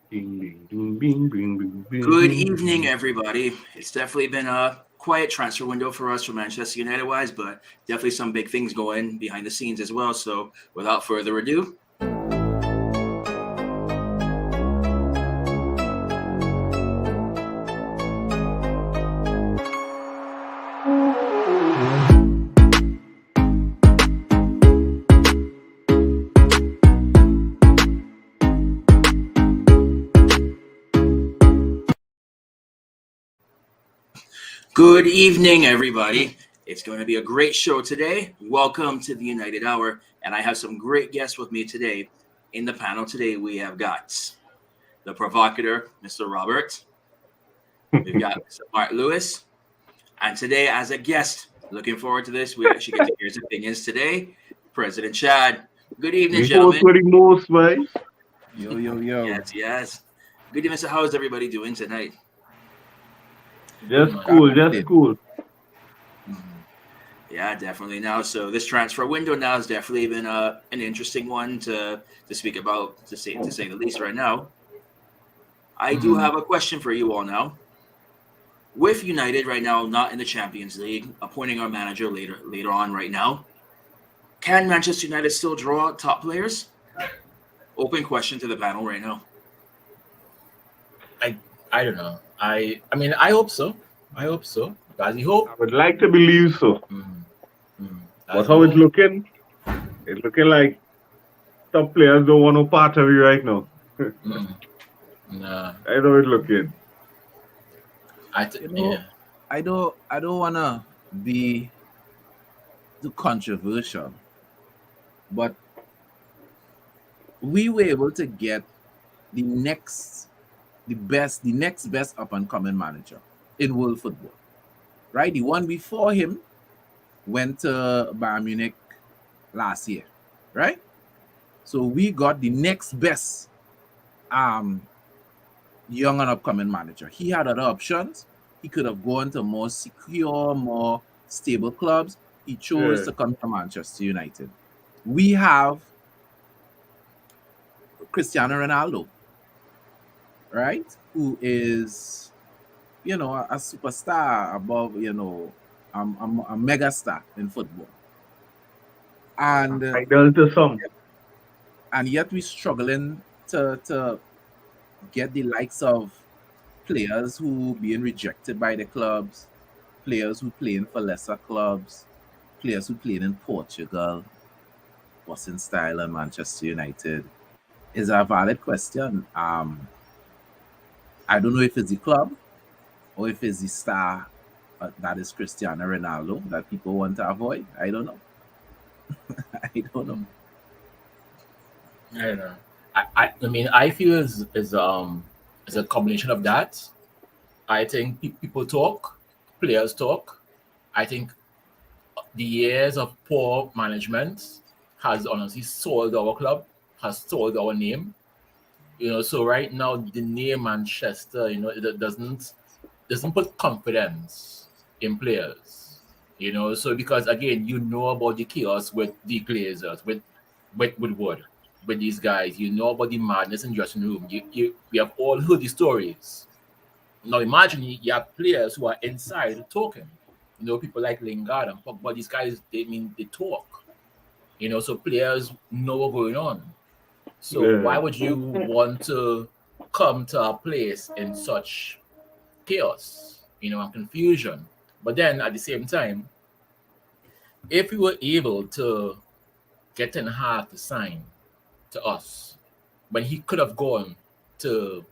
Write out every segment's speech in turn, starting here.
Ding, ding, ding, ding, ding, ding, ding, Good ding, evening, ding. everybody. It's definitely been a quiet transfer window for us for Manchester United wise, but definitely some big things going behind the scenes as well. So, without further ado, good evening, everybody. It's going to be a great show today. Welcome to the United Hour, and I have some great guests with me today. In the panel today, we have got the provocateur, Mr. Robert. We've got Mr. Mark Lewis. And today, as a guest, looking forward to this, we actually get to hear his opinions today. President Chad. Good evening, The host gentlemen. for the most, man. Yo, yo, yo. Yes, yes. Good evening, sir. How is everybody doing tonight? Just Man. cool, Can't just complain. cool. Yeah, definitely. Now, so this transfer window now has definitely been an interesting one to speak about, to say the least. Right now, I do Mhm. have a question for you all now. With United right now, not in the Champions League, appointing our manager later on right now, can Manchester United still draw top players? Open question to the panel right now. I I don't know. I mean I hope so. I hope so. That's the hope. I would like to believe so. Mhm. Mhm. But That's the how hope. it's looking like top players don't want no part of you right now. Mhm. Nah. I know it's looking. You know, Yeah. I don't wanna be too controversial, but we were able to get the next best up and coming manager in world football. Right? The one before him went to Bayern Munich last year. Right? So we got the next best um young and upcoming manager. He had other options. He could have gone to more secure, more stable clubs. He chose Yeah. to come to Manchester United. We have Cristiano Ronaldo, right? Who is, a superstar above, a mega star in football. And Idol to some. and yet we're struggling to get the likes of players who being rejected by the clubs, players who playing for lesser clubs, players who played in Portugal, Boston Style and Manchester United is a valid question. I don't know if it's the club or if it's the star that is Cristiano Ronaldo that people want to avoid. I don't know. I don't know. Mhm. I don't know. I mean I feel is a combination of that. I think people talk, players talk. I think the years of poor management has honestly sold our club, has sold our name. So right now the name Manchester, it doesn't put confidence in players. So because again, about the chaos with the Glazers, with Wood, with these guys, about the madness in dressing room. We have all heard the stories. Now imagine you have players who are inside talking. People like Lingard and Pogba, these guys, they talk. So players know what's going on. So why Yeah. would you want to come to a place in such chaos, and confusion? But then at the same time, if we were able to get Ten Hag to sign to us, when he could have gone to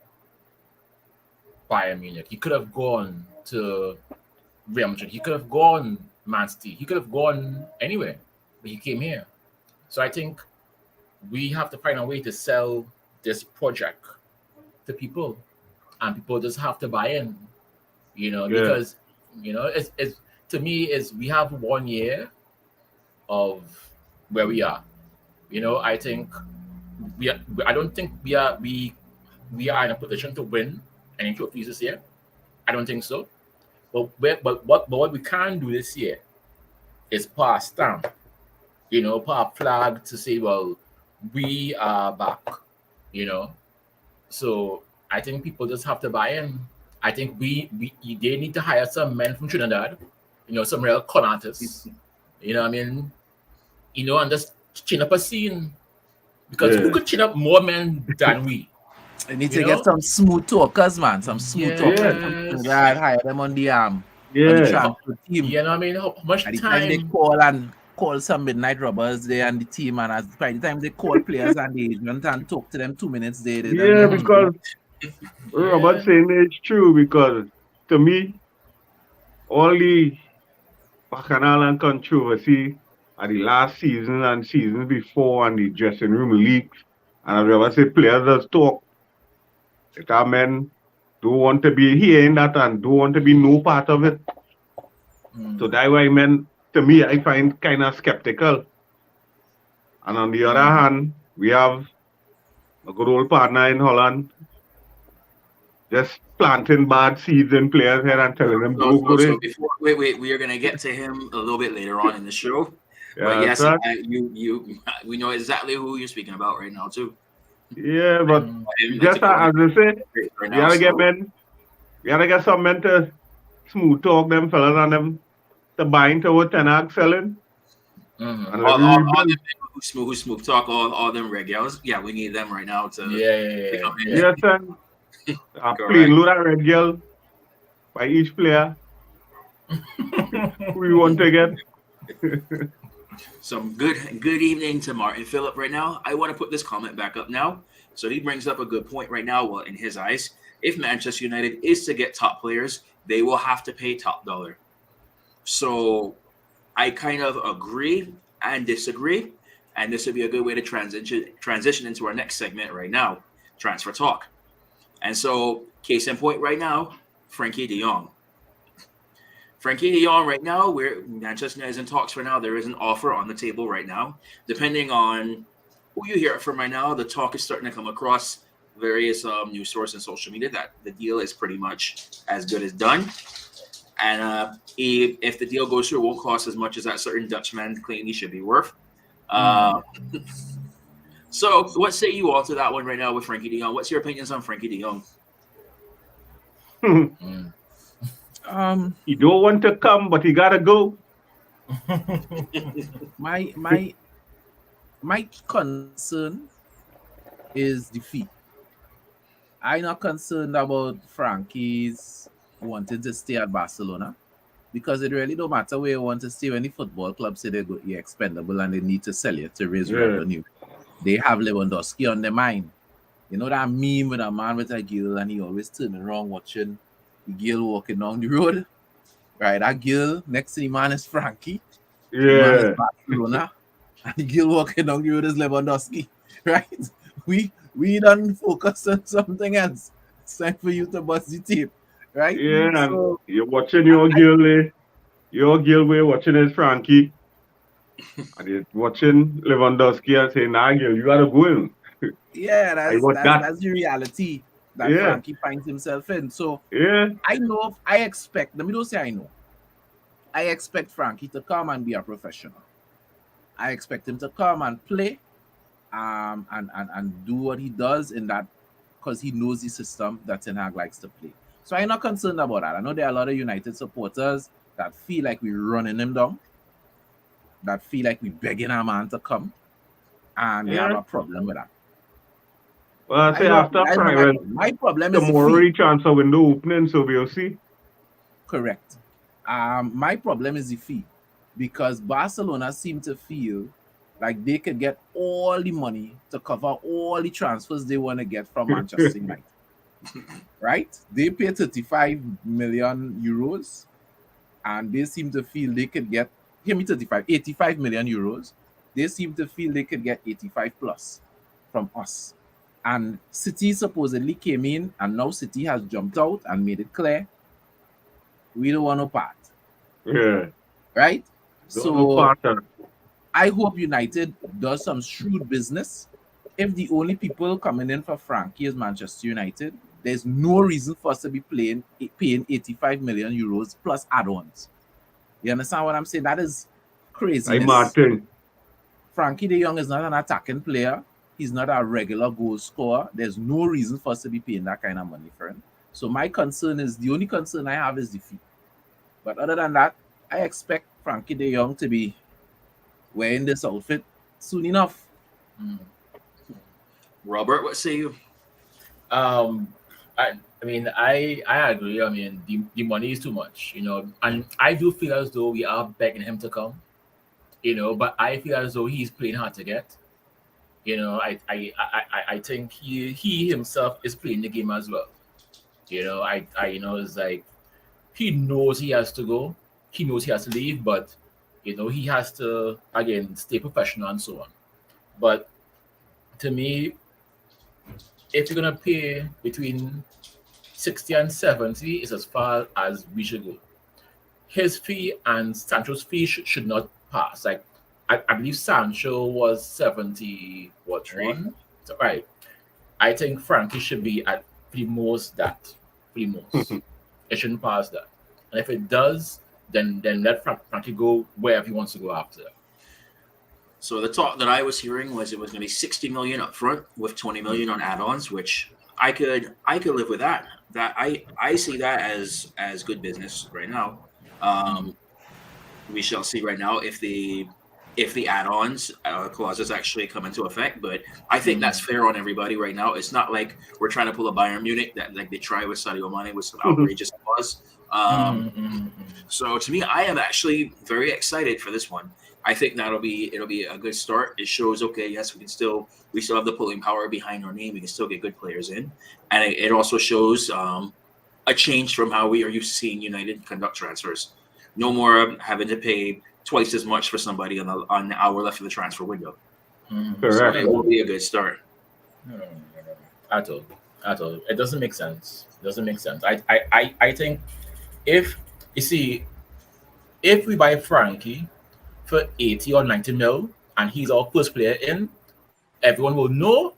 Bayern Munich, he could have gone to Real Madrid, he could have gone Man City, he could have gone anywhere, but he came here. So I think we have to find a way to sell this project to people, and people just have to buy in. Yeah. Because it's to me is we have 1 year of where we are. I think I don't think we are in a position to win any trophies this year. I don't think so. But what we can do this year is pass stamp, put a flag to say, well, we are back. You know, So I think people just have to buy in. I think they need to hire some men from Trinidad, some real con artists. You know what I mean? And just chin up a scene. Because who could chin up more men than we? I need to get some smooth talkers, man. Some smooth talkers. Yes. Hire them on the on the Yeah. transfer team. You know what I mean? How much At the time they call some midnight robbers there and the team, and by the time they call players and the agent and talk to them 2 minutes they Yeah, because Robert saying it's true, because to me, all the bacchanal and controversy at the last season and seasons before and the dressing room leaks, and as Robert said, players just talk. It are men don't want to be hearing that and don't want to be no part of it. So that's why men, to me, I find kind of skeptical. And on the other hand, we have a good old partner in Holland just planting bad seeds in players' head and telling them go for it. Wait, we are gonna get to him a little bit later on in the show. But Yeah, yes, we know exactly who you're speaking about right now too. yeah, but just as I say, we gotta get men, we gotta get some men to smooth talk them fellas and them to buy into what Ten Hag selling. And all them who smooth talk, all them regulars. Yeah, we need them right now to Yes, and a plain load of red girl by each player who we want to get. Some good evening to Martin Phillip right now. I want to put this comment back up now. So he brings up a good point right now. Well, in his eyes, if Manchester United is to get top players, they will have to pay top dollar. So I kind of agree and disagree. And this would be a good way to transition into our next segment right now, transfer talk. And so, case in point right now, Frankie de Jong. Frankie de Jong right now, Manchester United is in talks right now. There is an offer on the table right now. Depending on who you hear it from right now, the talk is starting to come across various news sources and social media that the deal is pretty much as good as done. And if the deal goes through, it won't cost as much as that certain Dutchman claimed he should be worth. So what say you all to that one right now with Frankie de Jong? What's your opinions on Frankie de Jong? He don't want to come, but he gotta go. my concern is the fee. I'm not concerned about Frankie's wanting to stay at Barcelona, because it really don't matter where you want to stay. When the football club say you're expendable and they need to sell you to raise revenue, they have Lewandowski on their mind. You know that meme with a man with a girl and he always turning around watching the girl walking down the road? Right, that girl next to the man is Frankie. Yeah. The man is Barcelona. And the girl walking down the road is Lewandowski. Right? We don't focus on something else. It's time for you to bust the tape. Right? Yeah, so, you're watching your girl, we're watching is Frankie. And you're watching Lewandowski and saying, nah, girl, you gotta go in. Yeah, that's the reality that Frankie finds himself in. So I expect Frankie to come and be a professional. I expect him to come and play and do what he does in that, because he knows the system that Ten Hag likes to play. So I'm not concerned about that. I know there are a lot of United supporters that feel like we're running him down, that feel like we're begging our man to come, and they have a problem with that. Well, I say after Friday, my problem is tomorrow transfer window opening, so we'll see. Correct. My problem is the fee, because Barcelona seem to feel like they could get all the money to cover all the transfers they want to get from Manchester United. Right? They pay 35 million euros, and they seem to feel they could get 85 million euros. They seem to feel they could get 85 plus from us. And City supposedly came in, and now City has jumped out and made it clear we don't want no part. Yeah. Right? So I hope United does some shrewd business. If the only people coming in for Frankie is Manchester United, there's no reason for us to be paying 85 million euros plus add-ons. You understand what I'm saying? That is crazy. Martin. Frankie de Jong is not an attacking player. He's not a regular goal scorer. There's no reason for us to be paying that kind of money for him. So my concern is, the only concern I have is the fee. But other than that, I expect Frankie de Jong to be wearing this outfit soon enough. Robert, what say you? I mean, I agree. I mean, the money is too much, and I do feel as though we are begging him to come, but I feel as though he's playing hard to get. I think he himself is playing the game as well. It's like he knows he has to go, he knows he has to leave, but he has to again stay professional and so on. But to me, if you're gonna pay between 60 and 70 is as far as we should go. His fee and Sancho's fee should not pass. Like I believe Sancho was 70 what one? So, right. I think Frankie should be at the most that. The most. It shouldn't pass that. And if it does, then let Frankie go wherever he wants to go after that. So the talk that I was hearing was it was going to be 60 million up front with 20 million on add-ons, which I could live with that. That I see that as good business right now. We shall see right now if the add-ons clauses actually come into effect, but I think that's fair on everybody right now. It's not like we're trying to pull a Bayern Munich that like they try with Sadio Mane with some outrageous clause. So to me, I am actually very excited for this one. I think it'll be a good start. It shows, okay, yes, we still have the pulling power behind our name. We can still get good players in, and it also shows a change from how we are used to seeing United conduct transfers. No more having to pay twice as much for somebody on the hour left of the transfer window. So it will be a good start. No. At all. It doesn't make sense. I think if we buy Frankie for 80 or 90 mil and he's our first player in, everyone will know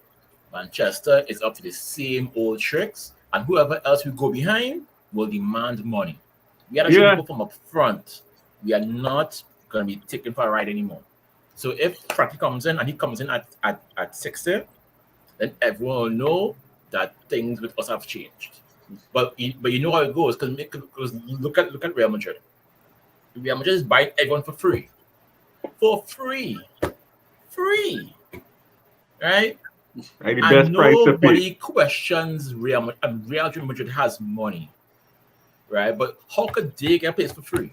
Manchester is up to the same old tricks, and whoever else we go behind will demand money. We are actually go from up front. We are not going to be taken for a ride anymore. So if Frankie comes in and he comes in at 60, then everyone will know that things with us have changed. But you know how it goes, because look at Real Madrid. Real Madrid is buying everyone for free. For free. Right? Right, the best price to pay. Nobody questions Real Madrid. Real Madrid has money. Right? But how could they get players for free?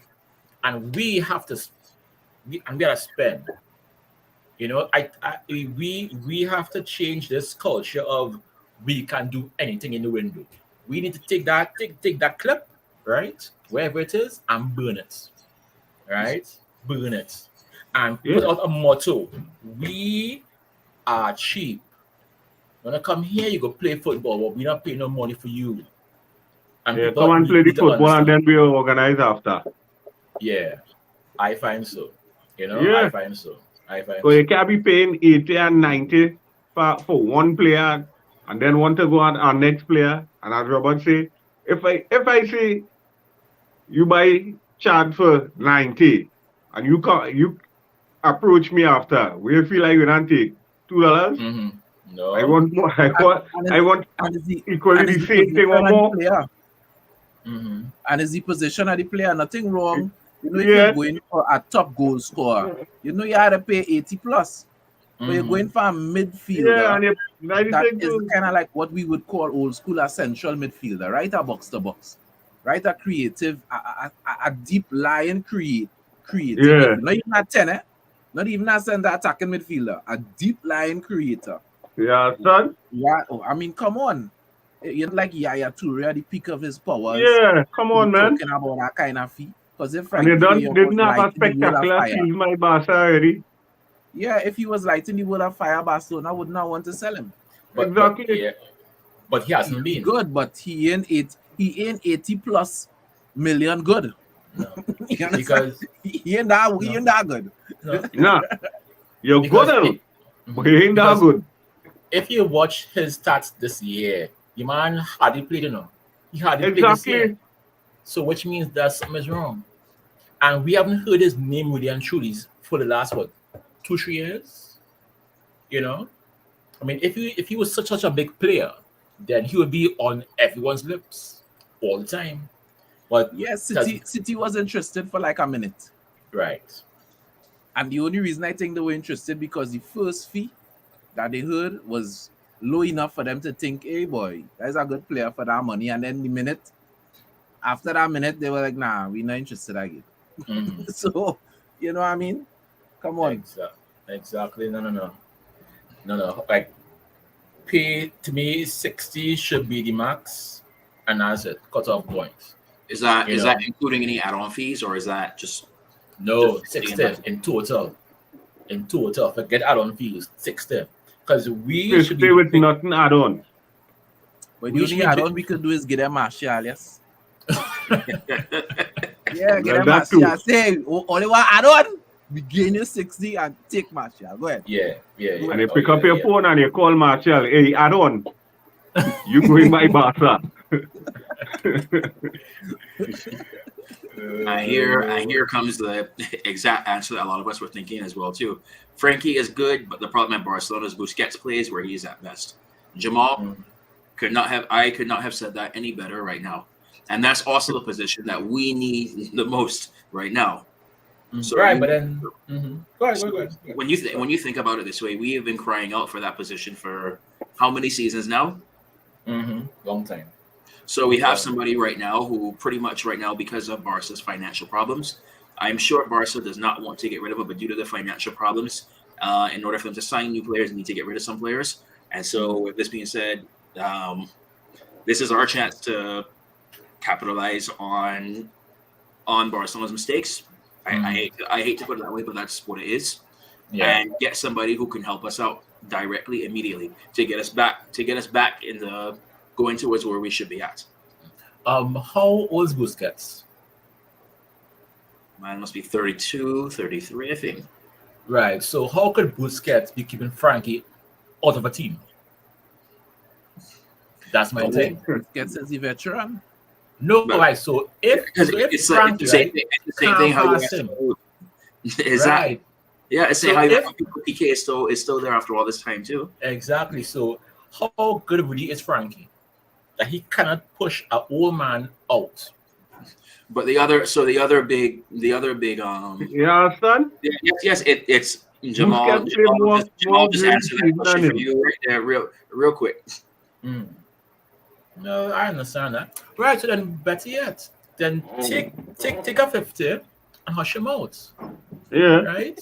And we have to spend. We have to change this culture of we can do anything in the window. We need to take that clip, right, wherever it is, and burn it, right? Burn it, and put out a motto: we are cheap. When I come here, you go play football, but we're not paying no money for you. And come and play the football, and then we'll organize after. Yeah, I find so. I find so. So you can't be paying 80 and 90 for one player and then want to go on our next player. And as Robert say, if I say you buy Chad for 90 and you approach me after, will you feel like you don't take $2? Mm-hmm. No. I want more. I want equally the same thing or more. Mm-hmm. And it's the position of the player. Nothing wrong. If you're going for a top goal scorer, you had to pay 80 plus. But you're going for a midfielder. That is kind of like what we would call old school a central midfielder, right? A box to box, right? A creative, a deep lying creative. Not even a 10, not even a center attacking midfielder, a deep lying creator. Yeah, son. Yeah, I mean, come on. You're like Yaya Toure at the peak of his powers. Yeah, come on, man. Talking about that kind of fee. Because if they didn't have a spectacular season by Barca already. Yeah, if he was lighting the world of fire, Barcelona would not want to sell him. Exactly. But he hasn't been good. But he ain't 80 plus million good. No. Because he ain't that good. No. You're good, but he ain't that good. If you watch his stats this year, your man hardly played, He hardly played this year. So which means that something is wrong. And we haven't heard his name really and truly for the last 2-3 years. I mean, if he was such a big player, then he would be on everyone's lips all the time. But Yes, that's City was interested for like a minute. right. And the only reason I think they were interested because the first fee that they heard was low enough for them to think, hey boy, that's a good player for that money. And then after that minute, they were like, nah, we're not interested again. Mhm. So, you know what I mean? Come on. Exactly. No. Like pay to me, 60 should be the max, and that's it. Cut off point. Is that You is know. that including any add-on fees, or is that just No, Just 60 saying in total. In total, forget add-on fees, 60. Because we should 50 be with big, nothing add on. But We the should only be add-on big. we could do is get them Martial, yes? Yeah, get Well, them that too. Martial. Say, only one add-on, we gain you 60 and take Martial. Go ahead. Yeah. And you Oh, pick up your yeah. phone and you call Marshall, hey, add on. You going my Barca. Here comes the exact answer that a lot of us were thinking as well too. Frankie is good, but the problem at Barcelona is Busquets plays where he's at best. Jamal Mm. could not have said that any better right now. And that's also the position that we need the most right now. So Right, but then go ahead. when you think about it this way, we have been crying out for that position for how many seasons now? Long time. So we have somebody right now who pretty much right now, because of Barca's financial problems, I'm sure Barca does not want to get rid of him, but due to the financial problems, in order for them to sign new players, they need to get rid of some players. And so with this being said, this is our chance to capitalize on Barcelona's mistakes. I hate to put it that way, but that's what it is. Yeah. And get somebody who can help us out directly, immediately, to get us back in the going towards where we should be at. How old is Busquets? Mine must be 32, 33, I think. Right. So how could Busquets be keeping Frankie out of a team? That's my thing. Gets as a veteran. No, But- right. So if Frankie, it's the same right, thing. It's the same thing. How you pass him. Exactly. Right. Yeah, it's So how you if- PK is still there after all this time too. Exactly. So how good really is Frankie that he cannot push an old man out? But the other big You understand? yes, it's Jamal. Busquets play Jamal more just great answered that season question than for him. you right there, real quick. Mm. No, I understand that. Right. So then, better yet, then take a 50 and hush him out. Yeah. Right.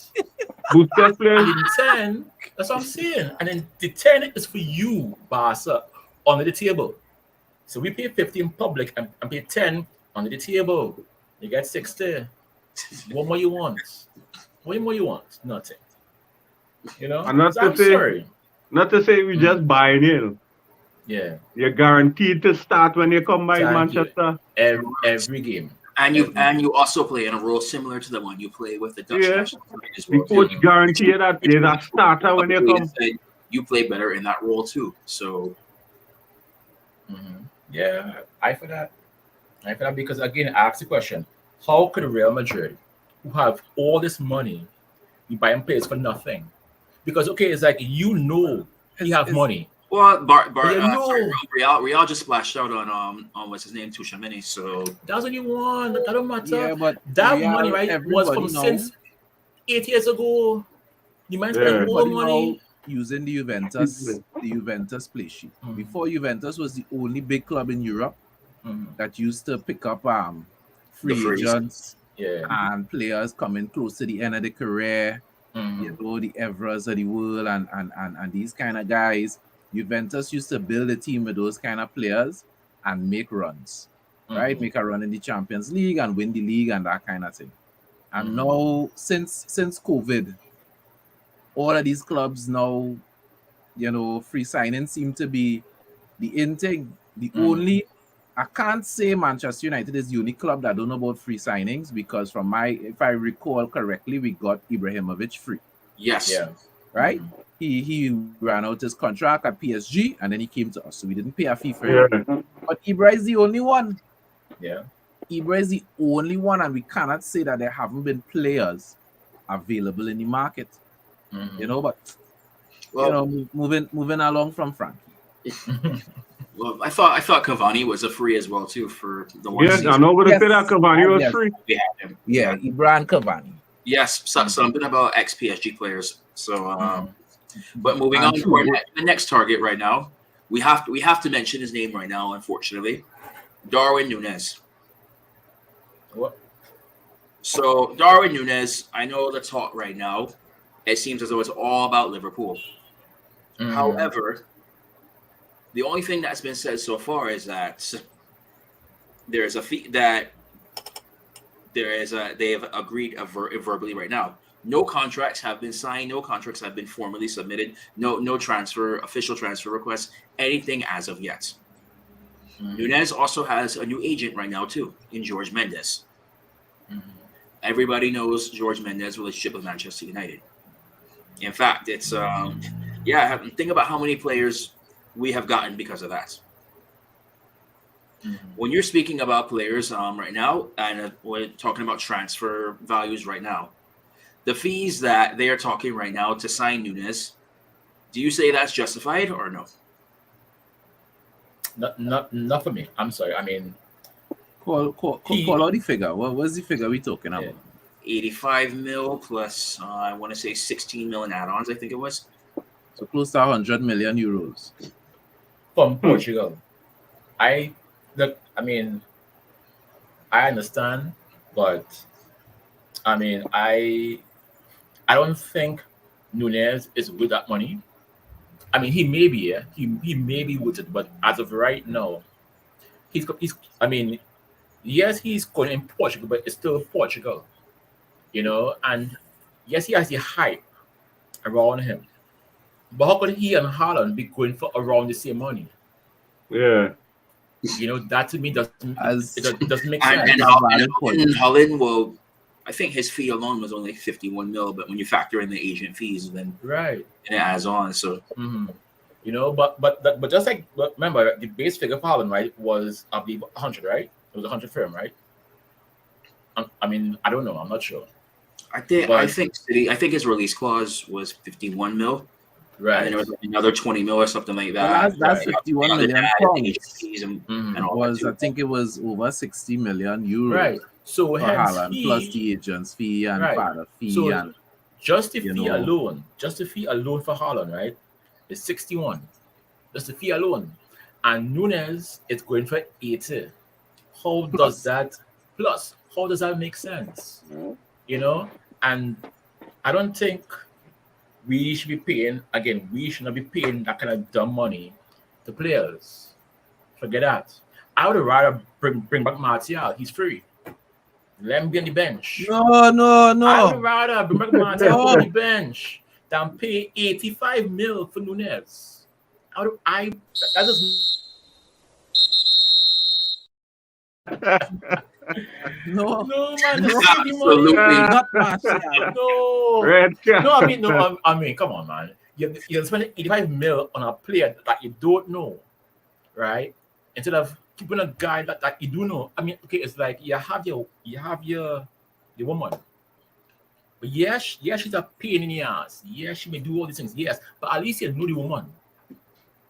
Busquets And plays. in 10, that's what I'm saying. And then the 10 is for you, Barca, under the table. So we pay 50 in public and pay 10 under the table. You get 60. What more you want? What more you want? Nothing. You know? And not So to I'm say- sorry. Not to say we just buying in. Yeah. You're guaranteed to start when you come by Thank you. Manchester. Every game. And you also play in a role similar to the one you play with the Dutch Yeah. national team as The well. coach too. guarantee you that you're a starter when you Publicly come. said you play better in that role too. So Yeah, I feel that. Because again, I asked the question: how could Real Madrid, who have all this money, be buying players for nothing? Because it's like you have money. well, You Real just splashed out on what's his name, Tuchemani. So That's what you want. That don't matter. Yeah, but That Real, money, right, was from everybody now- since 8 years ago. You might spend Yeah. more everybody money. now using the Juventus play sheet. Mhm. Before, Juventus was the only big club in Europe that used to pick up free The freeze. agents Yeah. and players coming close to the end of the career. You know, the Evras of the world and these kind of guys. Juventus used to build a team with those kind of players and make runs, right? Make a run in the Champions League and win the league and that kind of thing. And now, since COVID, all of these clubs now, free signing seem to be the in thing. The only, I can't say Manchester United is the only club that don't know about free signings because if I recall correctly, we got Ibrahimovic free, yes, Yeah. right? He ran out his contract at PSG and then he came to us, so we didn't pay a fee for him. Yeah. But Ibra is the only one. Yeah. Ibra is the only one, and we cannot say that there haven't been players available in the market. But Well, moving along from Frankie. well, I thought Cavani was a free as well too for the one Yes, I season. know what to say that Yes. Cavani was Yes. free. We had him. Yeah, Ibrahim Cavani. Yes, something about ex PSG players. So, but moving And on to true. the next target right now, we have to mention his name right now. Unfortunately, Darwin Núñez. What? So Darwin Núñez, I know the talk right now. It seems as though it's all about Liverpool. However, the only thing that's been said so far is that there's a fee that they have agreed verbally right now. No contracts have been signed. No contracts have been formally submitted. No official transfer requests, anything as of yet. Núñez also has a new agent right now too, in George Mendes. Everybody knows George Mendes' relationship with Manchester United. In fact, it's think about how many players we have gotten because of that. When you're speaking about players right now, and we're talking about transfer values right now, the fees that they are talking right now to sign Núñez, do you say that's justified or no? Not for me. I'm sorry. I mean, Call out the figure. What's the figure we talking about? 85 mil plus, I want to say 16 mil in add-ons, I think it was. So close to 100 million euros. from Portugal. I mean, I understand, but I mean, I don't think Núñez is with that money. I mean, he may be, yeah, he may be with it, but as of right now, he's. I mean, yes, he's going in Portugal, but it's still Portugal, and yes, he has the hype around him. But how could he and Haaland be going for around the same money? Yeah. That to me doesn't make And, sense. and, Holland, well, I think his fee alone was only 51 mil, but when you factor in the agent fees, then Right. it adds on. So But just like, but remember the base figure for Haaland, right, was I believe 100, right? It was 100 for him, right? I mean, I don't know. I'm not sure. I think his release clause was 51 mil. Right. And then there was another 20 mil or something like that. That's 51 million pounds. And all Was that I too. think it was over 60 million euros Right. So for hence Haaland, plus the agent's fee and Right. father fee So and just the you fee know. alone, for Haaland, right, is 61. Just the fee alone. And Núñez is going for 80. How does that make sense? And I don't think we should be paying, again, we should not be paying that kind of dumb money to players. Forget that. I would rather bring back Martial. He's free. Let him be on the bench. No. I would rather bring back Martial on the bench than pay 85 mil for Núñez. That's just No, no, man. That's Absolutely. not Martial. No. Red card. I mean, come on, man. You're spending 85 mil on a player that you don't know, right? Instead of keeping a guy that you do know. I mean, okay, it's like you have your woman. But yes, she's a pain in the ass. Yes, she may do all these things. Yes, but at least you know the woman.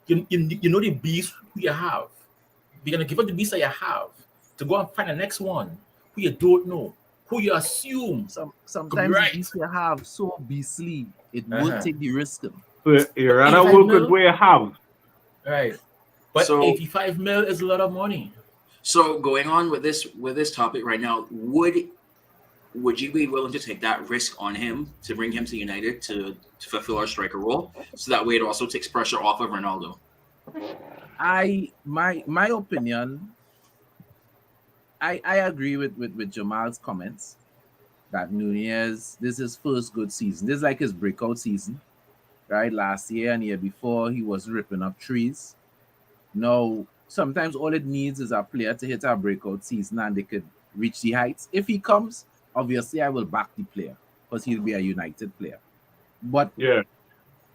You know the beast who you have. You're gonna give up the beast that you have to go and find the next one who you don't know, who you assume. Sometimes Right. these you have so beastly, it will take the risk. So you rather 85 work mil? with what you have. Right. But So- 85 mil is a lot of money. So going on with this topic right now, would you be willing to take that risk on him to bring him to United to fulfill our striker role, so that way it also takes pressure off of Ronaldo? My opinion, I agree with Jamal's comments that Núñez, this is his first good season. This is like his breakout season, right? Last year and year before, he was ripping up trees. Now, sometimes all it needs is a player to hit a breakout season and they could reach the heights. If he comes, obviously I will back the player because he'll be a United player. But Yeah.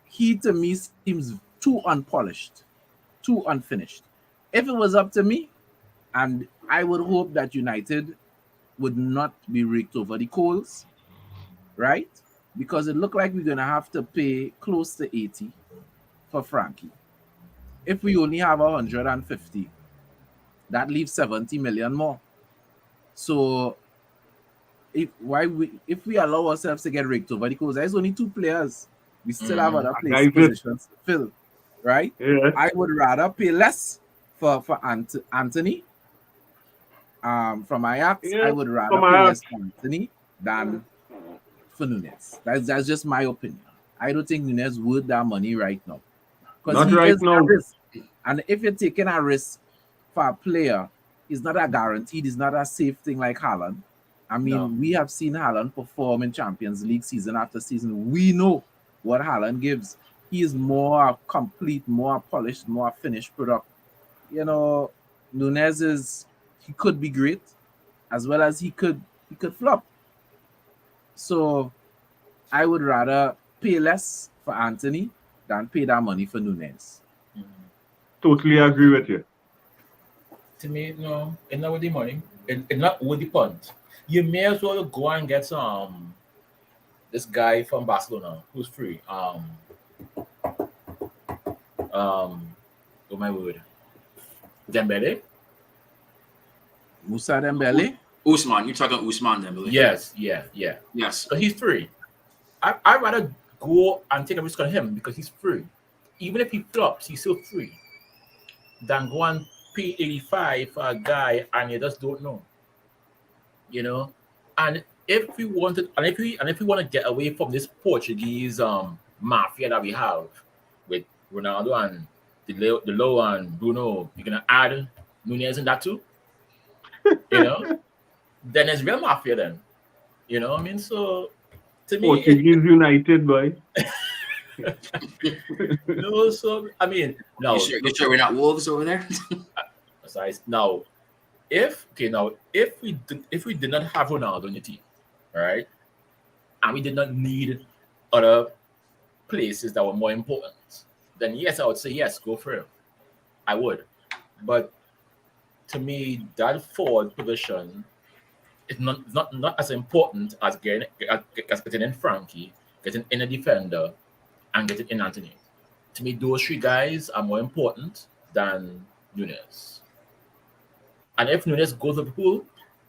he to me seems too unpolished, too unfinished. If it was up to me, and I would hope that United would not be raked over the coals, right? because it looked like we're gonna have to pay close to 80 for Frankie. If we only have 150, that leaves 70 million more. So if we allow ourselves to get raked over, because there's only 2 players, we still have other Guys, positions to fill, right? yeah. I would rather pay less for Anthony from Ajax. Yeah, I would rather from pay Ajax. less for Anthony than for Nunes. That's just my opinion. I don't think Nunes worth that money right now because Not he right is now. a risk. And if you're taking a risk for a player, it's not a guaranteed, it's not a safe thing like Haaland. I mean, No. we have seen Haaland perform in Champions League season after season. We know what Haaland gives. He is more complete, more polished, more finished product. You know, Nunes he could be great as well as he could flop. So I would rather pay less for Anthony than pay that money for Nunes. Totally agree with you. To me, no, it's not worth the money. It's not worth the punt. You may as well go and get this guy from Barcelona who's free. Oh my word, Dembele. Musa Dembele. Usman, you're talking Usman Dembele. Yes, yeah. Yes. So he's free. I'd rather go and take a risk on him because he's free. Even if he flops, he's still free. Than go and pay 85 for a guy and you just don't know. You know? And if we want to get away from this Portuguese mafia that we have with Ronaldo and the low and Bruno, you're gonna add Nunez in that too. You know? Then it's real mafia then. You know what I mean? So to me, Portuguese United, boy. no, so I mean, no. You sure we're not wolves over there? Now, if we did not have Ronaldo on the team, right, and we did not need other places that were more important, then yes, I would say yes, go for it. I would, but to me, that forward position is not as important as getting in Frankie, getting in a defender, and getting in Anthony. To me, those 3 guys are more important than Nunes. And if Nunes goes to Liverpool,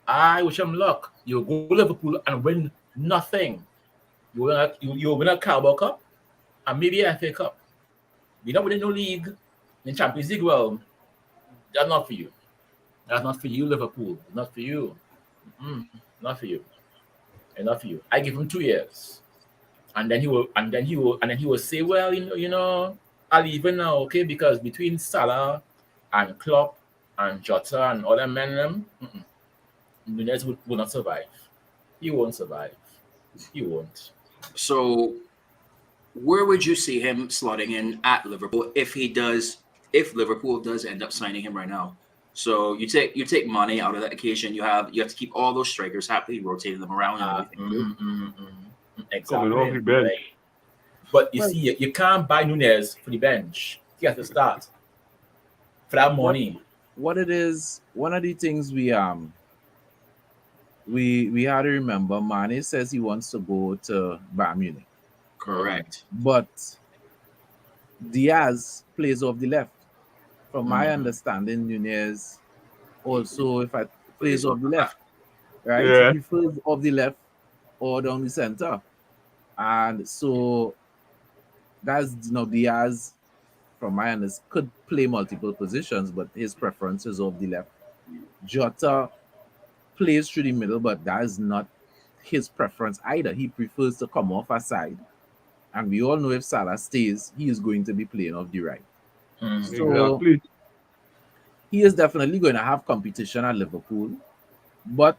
I wish him luck. You go to Liverpool and win nothing. You win a Carabao Cup and maybe a FA Cup. You're not winning no league in Champions League. Well, that's not for you. That's not for you, Liverpool. Not for you. Not for you. And not for you. I give him 2 years. And then he will say, well, you know, I'll leave it now, okay? Because between Salah and Klopp and Jota and other men, Nunez will not survive. He won't survive. He won't. So, where would you see him slotting in at Liverpool if Liverpool does end up signing him right now? So you take money out of that occasion. You have to keep all those strikers happy, rotating them around and everything. Exactly. Coming off the bench. But you see, you can't buy Nunez for the bench. He has to start for that money. What it is, one of the things we had to remember, Mane says he wants to go to Bayern Munich. Correct. But Diaz plays off the left. From my understanding, Nunez also plays off the left. Right? Yeah. He prefers off the left or down the center. And so that's Diaz, from my understanding, could play multiple positions, but his preference is off the left. Jota plays through the middle, but that is not his preference either. He prefers to come off a side. And we all know if Salah stays, he is going to be playing off the right. So Exactly. he is definitely going to have competition at Liverpool. But,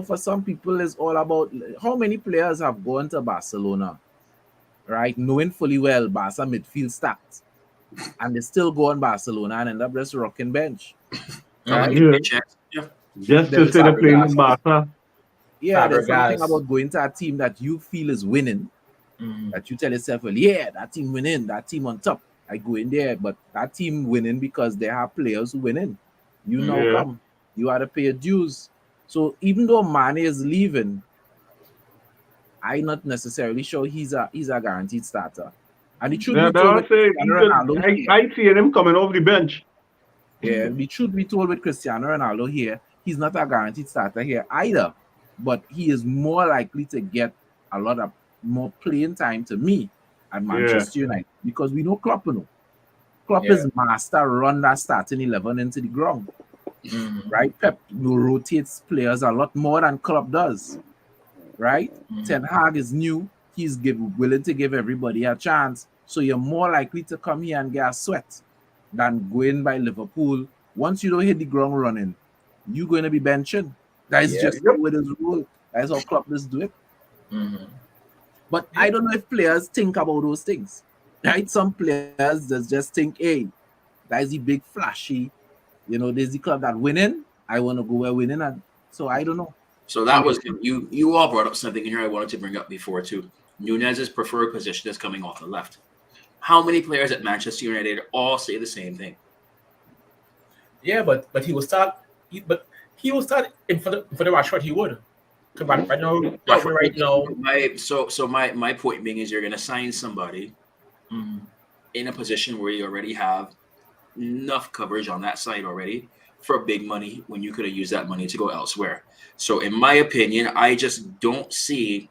for some people, it's all about how many players have gone to Barcelona, right? Knowing fully well Barca midfield stacked. And they still go on Barcelona and end up just rocking bench. Right? Yeah. Just to say they're playing in Barca. Yeah, there's Fabregas. something about going to a team that you feel is winning, that you tell yourself, well, yeah, that team winning, that team on top. I go in there, but that team winning because they have players who winning. You now Yeah. come. You have to pay your dues. So even though Mane is leaving, I'm not necessarily sure he's a guaranteed starter. And the truth be That told, I with say, Cristiano Ronaldo here, I see him coming off the bench. yeah, the truth be told, with Cristiano Ronaldo here, he's not a guaranteed starter here either. But he is more likely to get a lot of more playing time to me at Yeah. Manchester United, because we know Klopp, Klopp Yeah. is master run that starting 11 into the ground. Right? Pep rotates players a lot more than Klopp does. Right? Ten Hag is new. He's willing to give everybody a chance. So you're more likely to come here and get a sweat than going by Liverpool. Once you don't hit the ground running, you're going to be benching. That is just the way it is rule. That's how Klopp does do it. But I don't know if players think about those things. Right? Some players just think, hey, that is the big flashy, there's the club that winning. I want to go where winning. And so I don't know. So that was you all brought up something here I wanted to bring up before too. Nunez's preferred position is coming off the left. How many players at Manchester United all say the same thing? Yeah, but he will start. He will start in for the Rashford. He would. Because right now, Rashford right now. My point being is you're going to sign somebody in a position where you already have enough coverage on that side already for big money when you could have used that money to go elsewhere. So in my opinion, I just don't see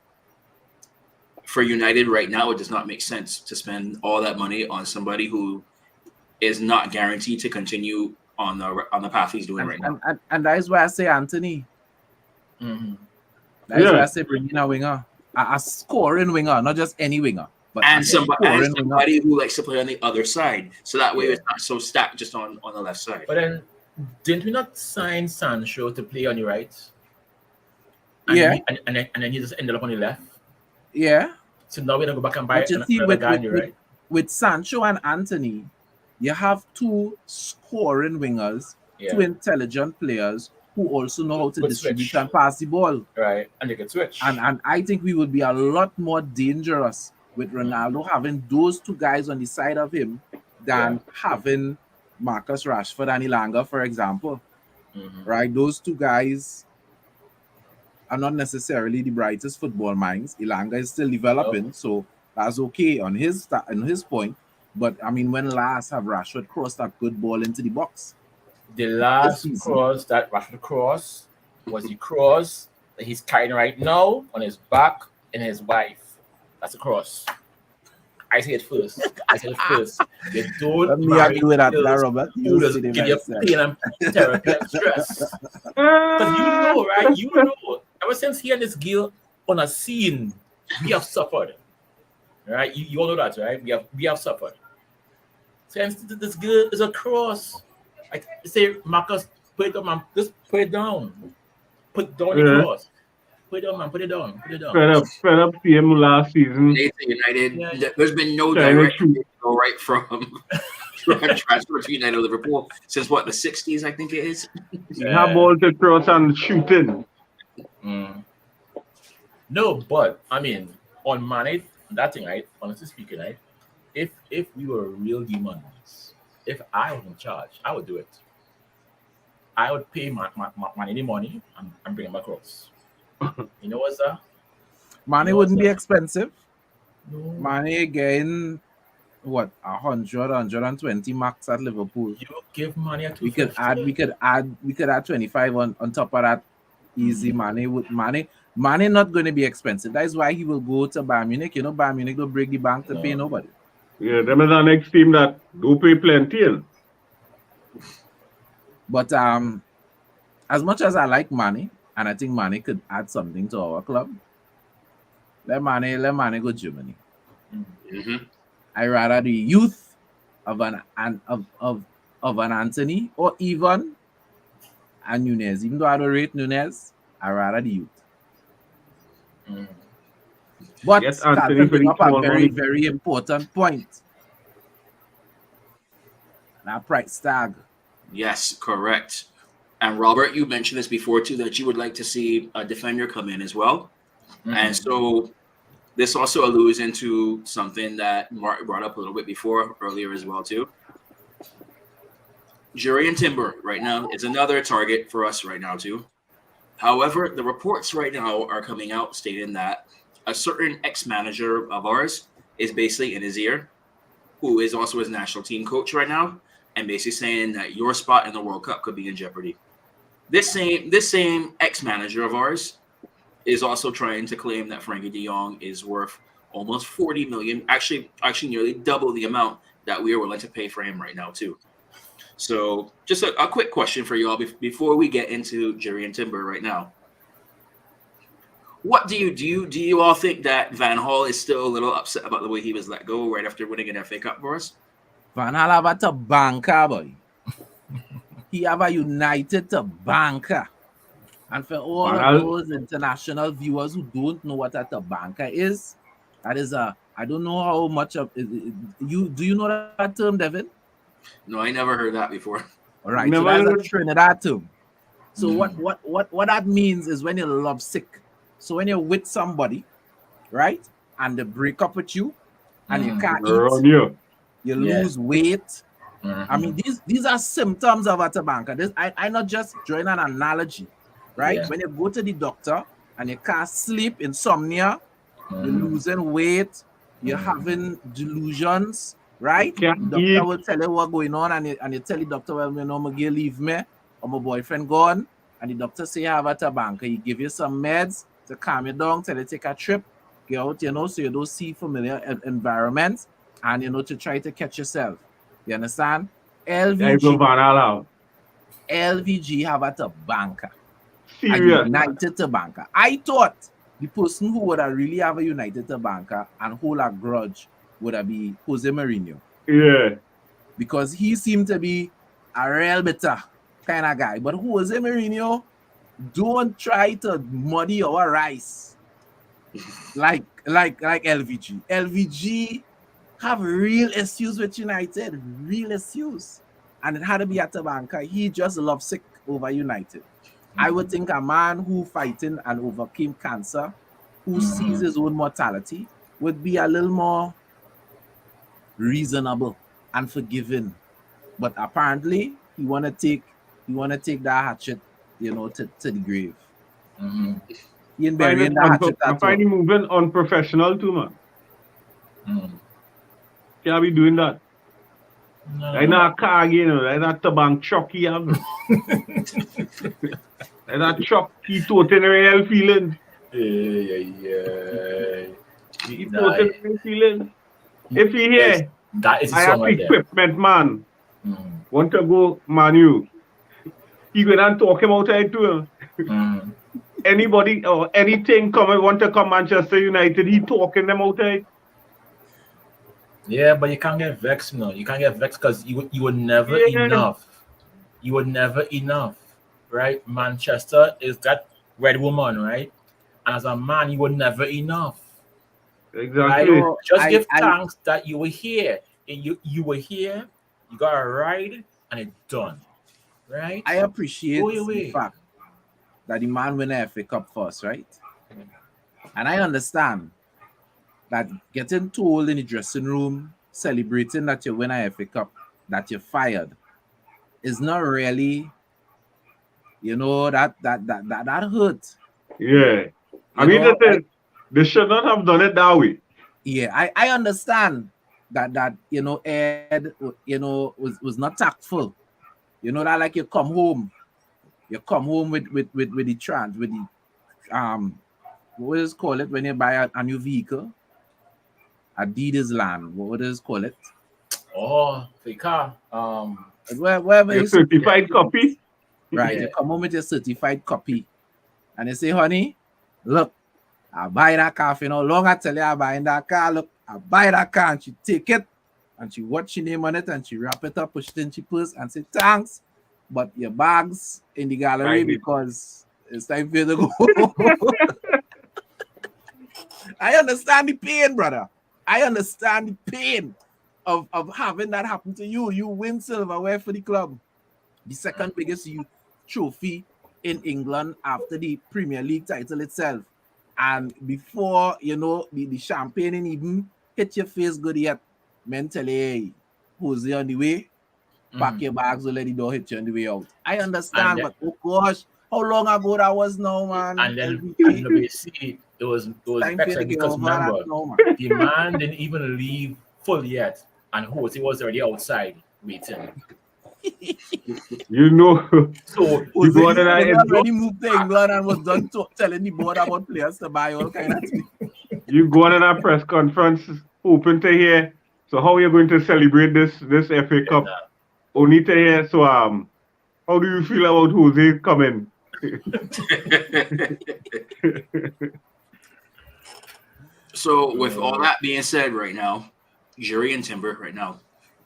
for United right now, it does not make sense to spend all that money on somebody who is not guaranteed to continue on the path he's doing right now. And that is why I say Anthony. That is why I say bring in a winger, a scoring winger, not just any winger, but somebody who likes to play on the other side, so that way it's not so stacked just on the left side. But then, didn't we not sign Sancho to play on the right? And then he just ended up on the left. Yeah. So now we're gonna go back and buy another guy on the right. With Sancho and Anthony, you have two scoring wingers, two intelligent players who also know how to distribute and pass the ball. Right, and they can switch. And I think we would be a lot more dangerous with Ronaldo having those two guys on the side of him than having Marcus Rashford and Ilanga, for example. Right, those two guys are not necessarily the brightest football minds. Ilanga is still developing, so that's okay on his point. But I mean, when last have Rashford crossed that good ball into the box? The last cross that Rashford crossed was the cross that he's carrying right now on his back and his wife. That's a cross. I say it first. You don't Let me argue with that, Robert. You just give you pain and therapy and stress. Because you know, right? You know. Ever since he and this girl on a scene, we have suffered. Right? You all know that, right? We have suffered. Since this girl is a cross. I say, Marcus, put it down, man. Just put it down. Put down the cross. Put it down, man. Put it down. Fed up him last season. United, there's been no direct go right from transfer to United Liverpool since what, the 60s, I think it is. You have ball to cross and shooting. No, but I mean, on Mane, that thing, right? Honestly speaking, right? If we were real demons, if I was in charge, I would do it. I would pay my money and bring him across. You know what's that? Mane wouldn't be expensive. No. Mane getting what 100, 120 max at Liverpool. You give Mane a 250. We could add 25 on top of that. Easy. Mane not going to be expensive. That is why he will go to Bayern Munich. You know, Bayern Munich don't break the bank to pay nobody. Yeah, them is the next team that do pay plenty. But as much as I like Mane, and I think Mane could add something to our club, let Mane go Germany. I rather the youth of an Anthony or even a Nunez. Even though I don't rate Nunez, I rather the youth. But Yes, that Anthony brings up a for very, money. very important point. That price tag. Yes, correct. And Robert, you mentioned this before too, that you would like to see a defender come in as well. And so this also alludes into something that Mark brought up a little bit earlier as well too. Jurriën Timber right now is another target for us right now too. However, the reports right now are coming out stating that a certain ex-manager of ours is basically in his ear, who is also his national team coach right now, and basically saying that your spot in the World Cup could be in jeopardy. This same ex-manager of ours is also trying to claim that Frankie De Jong is worth almost 40 million, actually nearly double the amount that we are willing to pay for him right now too. So just a quick question for you all before we get into Jerry and Timber right now. What do you all think that Van Hall is still a little upset about the way he was let go right after winning an FA Cup for us? Van Hal have a tabbanca, boy. He have a United tabbanca. And for all Van of Hal- those international viewers who don't know what a tabbanca is, that is I don't know how much of you know that term, Devin? No, I never heard that before. All right, Never so that's a heard. Trinidad term. So Mm. what that means is when you're lovesick. So when you're with somebody, right, and they break up with you, and you can't Around eat, here. you Yeah. lose weight. Mhm. I mean, these are symptoms of a tabbanca. I not just drawing an analogy, right? Yeah. When you go to the doctor and you can't sleep, insomnia, you're Mhm. losing weight, you're having delusions, right? Can't The doctor eat. will tell you what's going on, and you tell the doctor, well, you know, my girl leave me, or my boyfriend gone, and the doctor say you have a tabbanca. He give you some meds to calm you down, tell you take a trip, get out, you know, so you don't see familiar environments, and you know, to try to catch yourself. You understand? There you go, LVG, Van Hal out. LVG have a tabbanca, a Serious. United tabbanca. I thought the person who would have really have a United tabbanca and hold a grudge would have be Jose Mourinho, Yeah. because he seemed to be a real bitter kind of guy. But Jose Mourinho, don't try to muddy our rice like LVG. LVG have real issues with United, real issues, and it had to be at the banker. He just lovesick over United. I would think a man who fighting and overcame cancer, who sees his own mortality, would be a little more reasonable and forgiving. But apparently, he wanna take that hatchet, you know, to the grave. Mhm. He ain't Find burying it that hatchet I at find all. him moving unprofessional too, man. Mhm. Can't be doing that. No. Like that car again, you know, like that tabang truck he have. Like that truck, he totally real feelings. Yeah. He Nah, totally real feelings. If he yes, here, that is the I song have right there. equipment, man. Mhm. Want to go Manu. He go and talk him outside too. Mhm. Anybody or anything want to come Manchester United, he talking them outside. Yeah, but you can't get vexed, you know. You can't get vexed because you were never Yeah. enough. You were never enough, right? Manchester is that red woman, right? And as a man, you were never enough. Right? Exactly. So Just I give thanks that you were here. And you were here, you got a ride, and it's done. Right? I appreciate Go your the way. fact that the man win a FA Cup first, right? And I understand that getting told in the dressing room, celebrating that you win a FA Cup, that you're fired, is not really, you know, that hurt. Yeah. I You mean, know, like, they should not have done it that way. yeah, I understand that you know, Ed, you know, was not tactful. You know, that like you come home with the trans, with the what is call it when you buy a new vehicle? Adidas land. What is call it? Oh, the car. Wherever Your you certified copy. right, Yeah. you come home with your certified copy, and you say, honey, look, I buy that car for you know long. I tell you I buying that car. Look, I buy that car, and she take it, and she watch your name on it, and she wrap it up, push it in she purse, and say thanks, but your bags in the gallery Right. because it's time for you to go. I understand the pain, brother. I understand the pain of having that happen to you. You win silverware for the club, the second biggest trophy in England after the Premier League title itself. And before, you know, the champagne and even hit your face good yet, mentally, hey, Jose on the way, pack your bags or let the door hit you on the way out. I understand, And but oh gosh, how long ago that was now, man? and then LVG. you see it was Time for you to vexing get because over that remember, now, man. the man didn't even leave full yet, and Jose was already outside waiting. You know, So you go on Jose that already moved to England and was done telling the board about players to buy all kind of things. you go on that press conference open to hear. So how are you going to celebrate this FA Cup? Only to hear. So how do you feel about Jose coming? So, with all that being said, right now, Jerry and Timber, right now,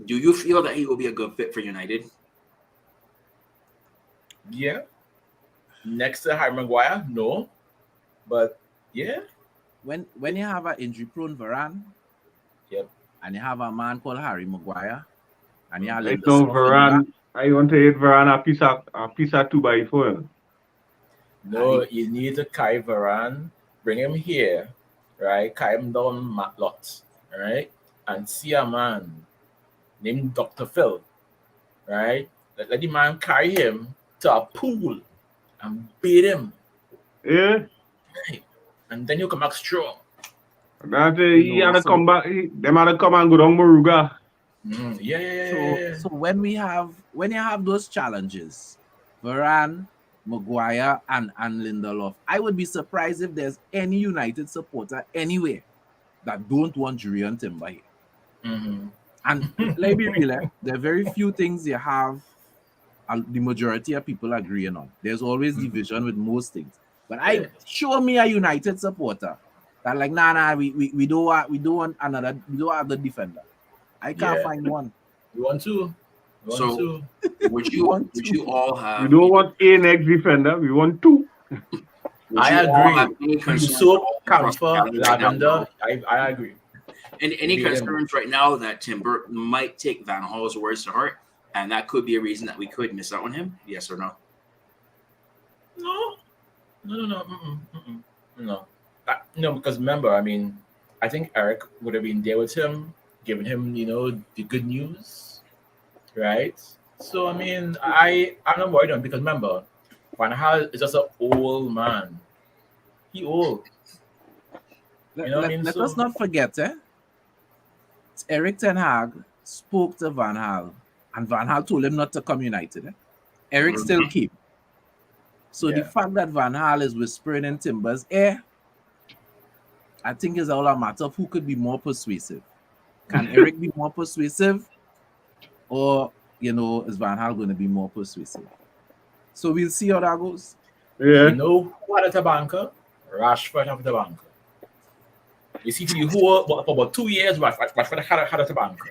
do you feel that he will be a good fit for United? Yeah. Next to Harry Maguire, no. But yeah. When you have an injury-prone Varane, Yep. and you have a man called Harry Maguire, and you have Right Linda now, Soft in the back, Varane, I want to hit Varane a piece of 2x4. No, you need to carry Varane, bring him here, right? Carry him down Matlot, right? And see a man named Dr. Phil, right? Let the man carry him to a pool and beat him. Yeah. Right? And then you come back strong. That he had to come back. Them had to come and go down Moruga. Yeah. So when you have those challenges, Varane, Maguire, and Lindelof, I would be surprised if there's any United supporter anywhere that don't want Julian Timber here. Mm-hmm. And let me be real, there are very few things you have the majority of people agreeing on. There's always division with most things. But show me a United supporter that like we don't want another, we don't have the defender. I can't find one. You want to? Would you all have? We don't want a next defender. We want two. I agree. Soap, camphor, lavender. I agree. And any concerns right now that Timber might take Van Gaal's words to heart, and that could be a reason that we could miss out on him? Yes or no? No. No, because remember, I mean, I think Eric would have been there with him, giving him, the good news, right? So I mean, I'm not worried on because remember, Van Gaal is just an old man. He old. Let us not forget, Eric Ten Hag spoke to Van Gaal, and Van Gaal told him not to come United. Eric still came. So the fact that Van Gaal is whispering in Timber's ear, I think is all a matter of who could be more persuasive. Can Eric be more persuasive, or is Van Gaal going to be more persuasive? So we'll see how that goes. Yeah. Who had a tabbanca? Rashford had a tabbanca. You see, for about 2 years, Rashford had a tabbanca.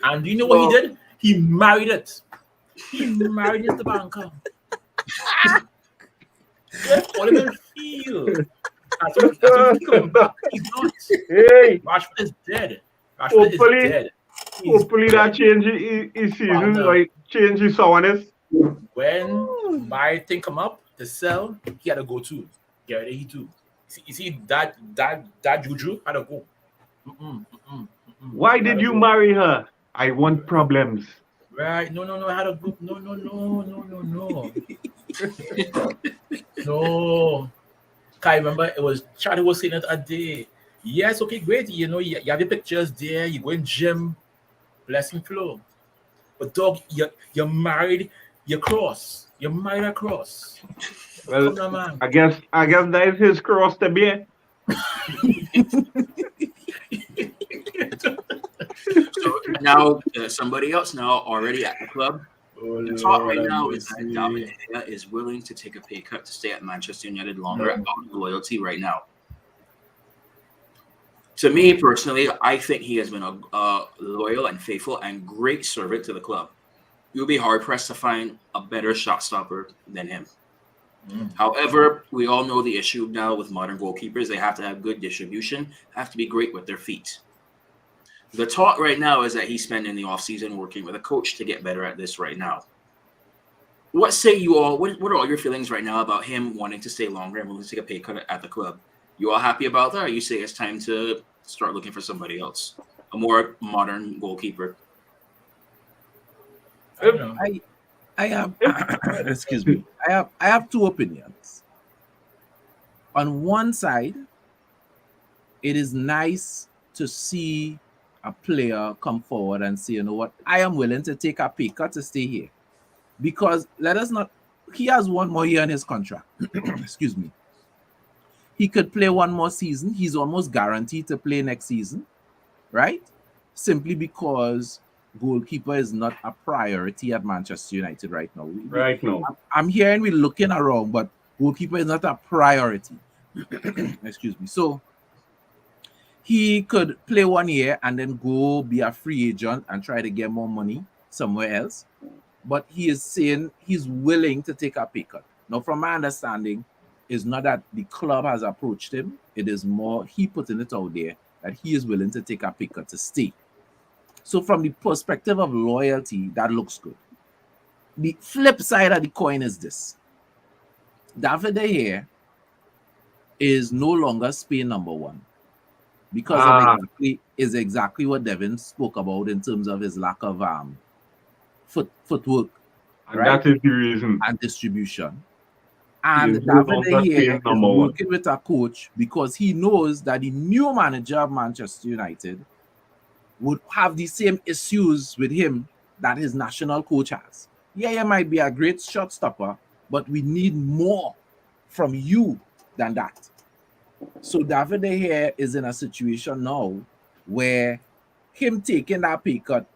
And do you know what he did? He married it. He married his tabbanca. Just all him feel. That's what he come back. He's not. Hey. Rashford is dead. Rashford is dead. Hopefully that change his season, like change his sourness. When my thing come up to sell, he had to go too. Get ready, he too. You see that Juju had to go. Why did you marry her? I want problems. Right? No. I had a group. No. No. I remember it was Charlie was saying it a day. Yes, okay, great. You have your pictures there. You go in gym, blessing flow. But dog, you're married. You're cross. You're married across. Well, come on, man. I guess that is his cross to bear. So now somebody else now already at the club. The talk right now is that David De Gea is willing to take a pay cut to stay at Manchester United longer out of loyalty right now. To me personally, I think he has been a loyal and faithful and great servant to the club. You'll be hard pressed to find a better shot stopper than him. However, we all know the issue now with modern goalkeepers. They have to have good distribution, have to be great with their feet. The talk right now is that he's spending the offseason working with a coach to get better at this right now. What say you all? What are all your feelings right now about him wanting to stay longer and willing to take a pay cut at the club? You all happy about that, or you say it's time to start looking for somebody else, a more modern goalkeeper? I have excuse me. I have two opinions. On one side, it is nice to see a player come forward and say, you know what, I am willing to take a pay cut to stay here. Because let us not, he has 1 more year in his contract. Excuse me. He could play 1 more season. He's almost guaranteed to play next season, right? Simply because goalkeeper is not a priority at Manchester United right now. Right now. I'm hearing we're looking around, but goalkeeper is not a priority. Excuse me. So he could play 1 year and then go be a free agent and try to get more money somewhere else. But he is saying he's willing to take a pay cut. Now, from my understanding, it's not that the club has approached him. It is more he putting it out there that he is willing to take a pay cut to stay. So from the perspective of loyalty, that looks good. The flip side of the coin is this. David De Gea is no longer Spain #1 because of exactly what Devin spoke about in terms of his lack of footwork, and right? That is the reason. And distribution. And David De Gea is working with a coach because he knows that the new manager of Manchester United would have the same issues with him that his national coach has. Yeah, he might be a great shot stopper, but we need more from you than that. So David De Gea is in a situation now where him taking that pay cut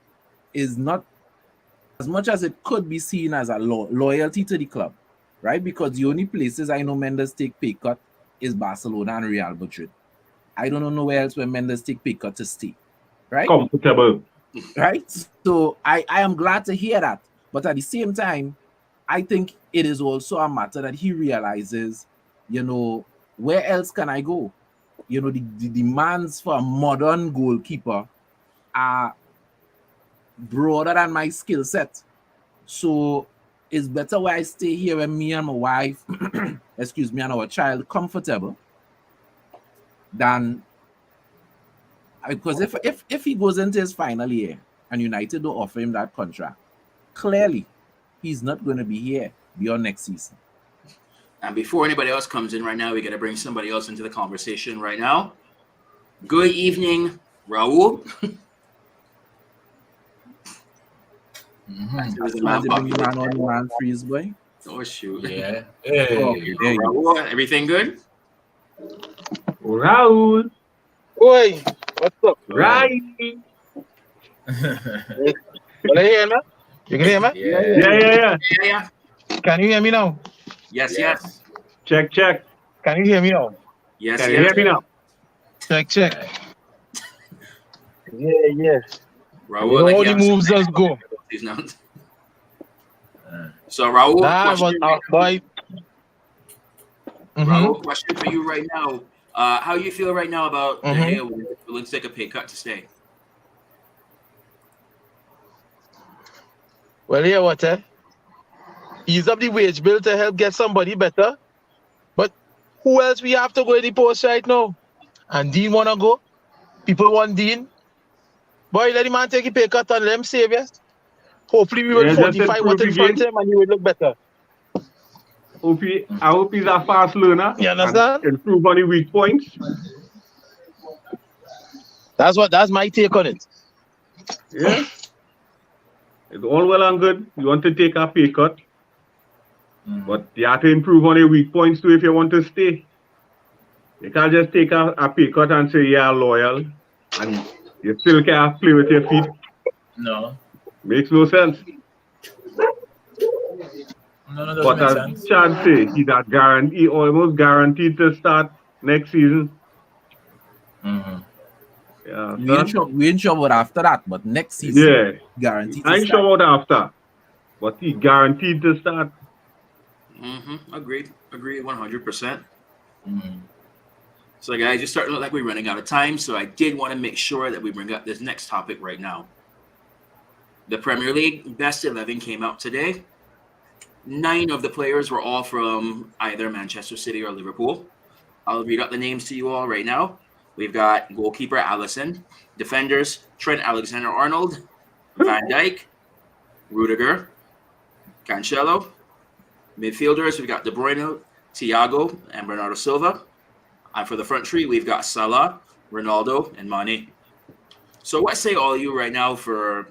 is not as much as it could be seen as a loyalty to the club, right? Because the only places I know Mendes take pay cut is Barcelona and Real Madrid. I don't know nowhere else where Mendes take pay cut to stay, right? Comfortable. Right? So I am glad to hear that. But at the same time, I think it is also a matter that he realizes, you know, where else can I go? You know, the demands for a modern goalkeeper are broader than my skill set. So it's better where I stay here with me and my wife, excuse me, and our child comfortable than, because if he goes into his final year and United don't offer him that contract, clearly he's not going to be here beyond next season. And before anybody else comes in right now, we got to bring somebody else into the conversation right now. Good evening, Raul. Man freeze, boy. Oh, shoot. Yeah. Hey. Raul, everything good? Raul. Oi, what's up? Right. Can you hear me? You can hear me? Yeah. Can you hear me now? Yes. Check. Can you hear me now? Yes. Can you hear me now? Check. Yeah. Raul, all the moves just go. So Raul, Raul, question for you right now. How you feel right now about De Gea willing to take a pay cut to stay? Well, yeah, what? Ease up the wage bill to help get somebody better. But who else we have to go in the post right now? And Dean wanna go? People want Dean? Boy, let the man take a pay cut and let him save us. Hopefully we will fortify what in front of him and he will look better. I hope he's a fast learner. You understand? And improve on the weak points. That's my take on it. Yeah. It's all well and good. You want to take a pay cut. But you have to improve on your weak points too if you want to stay. You can't just take a pay cut and say you're loyal and you still can't play with your feet. No. Makes no sense. No, but as Chad say, he's almost guaranteed to start next season. Yeah, we ain't sure about after that, but next season, guaranteed. I ain't sure about after, but he guaranteed to start. Agreed 100%. So guys, it's starting to look like we're running out of time, so I did want to make sure that we bring up this next topic right now. The Premier League Best 11 came out today. 9 of the players were all from either Manchester City or Liverpool. I'll read out the names to you all right now. We've got goalkeeper Alisson, defenders Trent Alexander-Arnold, Van Dijk, Rudiger, Cancelo. Midfielders, we've got De Bruyne, Thiago, and Bernardo Silva. And for the front three, we've got Salah, Ronaldo, and Mane. So what say all of you right now for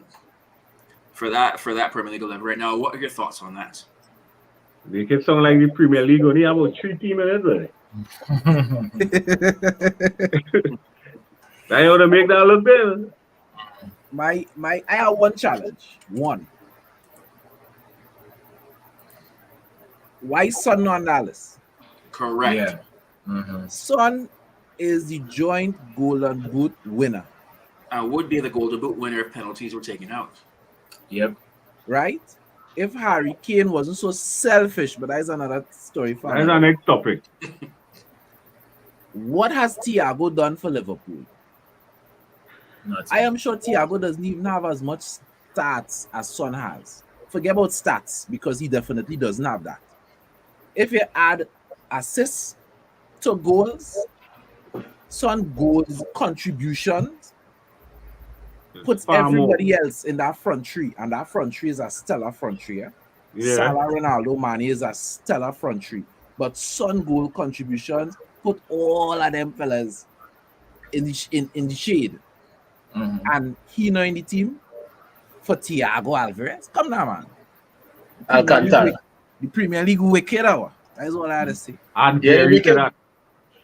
that Premier League 11 right now? What are your thoughts on that? Make it sound like the Premier League only have about 3 teams in it. I ought to make that look better. I have one challenge. One. Why Son not on that list? Correct. Yeah. Mhm. Son is the joint Golden Boot winner, Would be the Golden Boot winner if penalties were taken out. Yep. right? If Harry Kane wasn't so selfish, but that is another story for That's another. our next topic. What has Thiago done for Liverpool? Nothing. I am sure Thiago doesn't even have as much stats as Son has. Forget about stats because he definitely doesn't have that. If you add assists to goals, Son goals contributions puts Far more. everybody else in that front three, and that front three is a stellar front three. Yeah. Salah, Ronaldo, Mane is a stellar front three, but Son goal contributions put all of them fellas in the shade, Mhm. and he not in the team for Thiago Alvarez. Come now, man. Alcantara. The Premier League wicked hour. That's all I had to say. Add Yeah, very to wicked. that.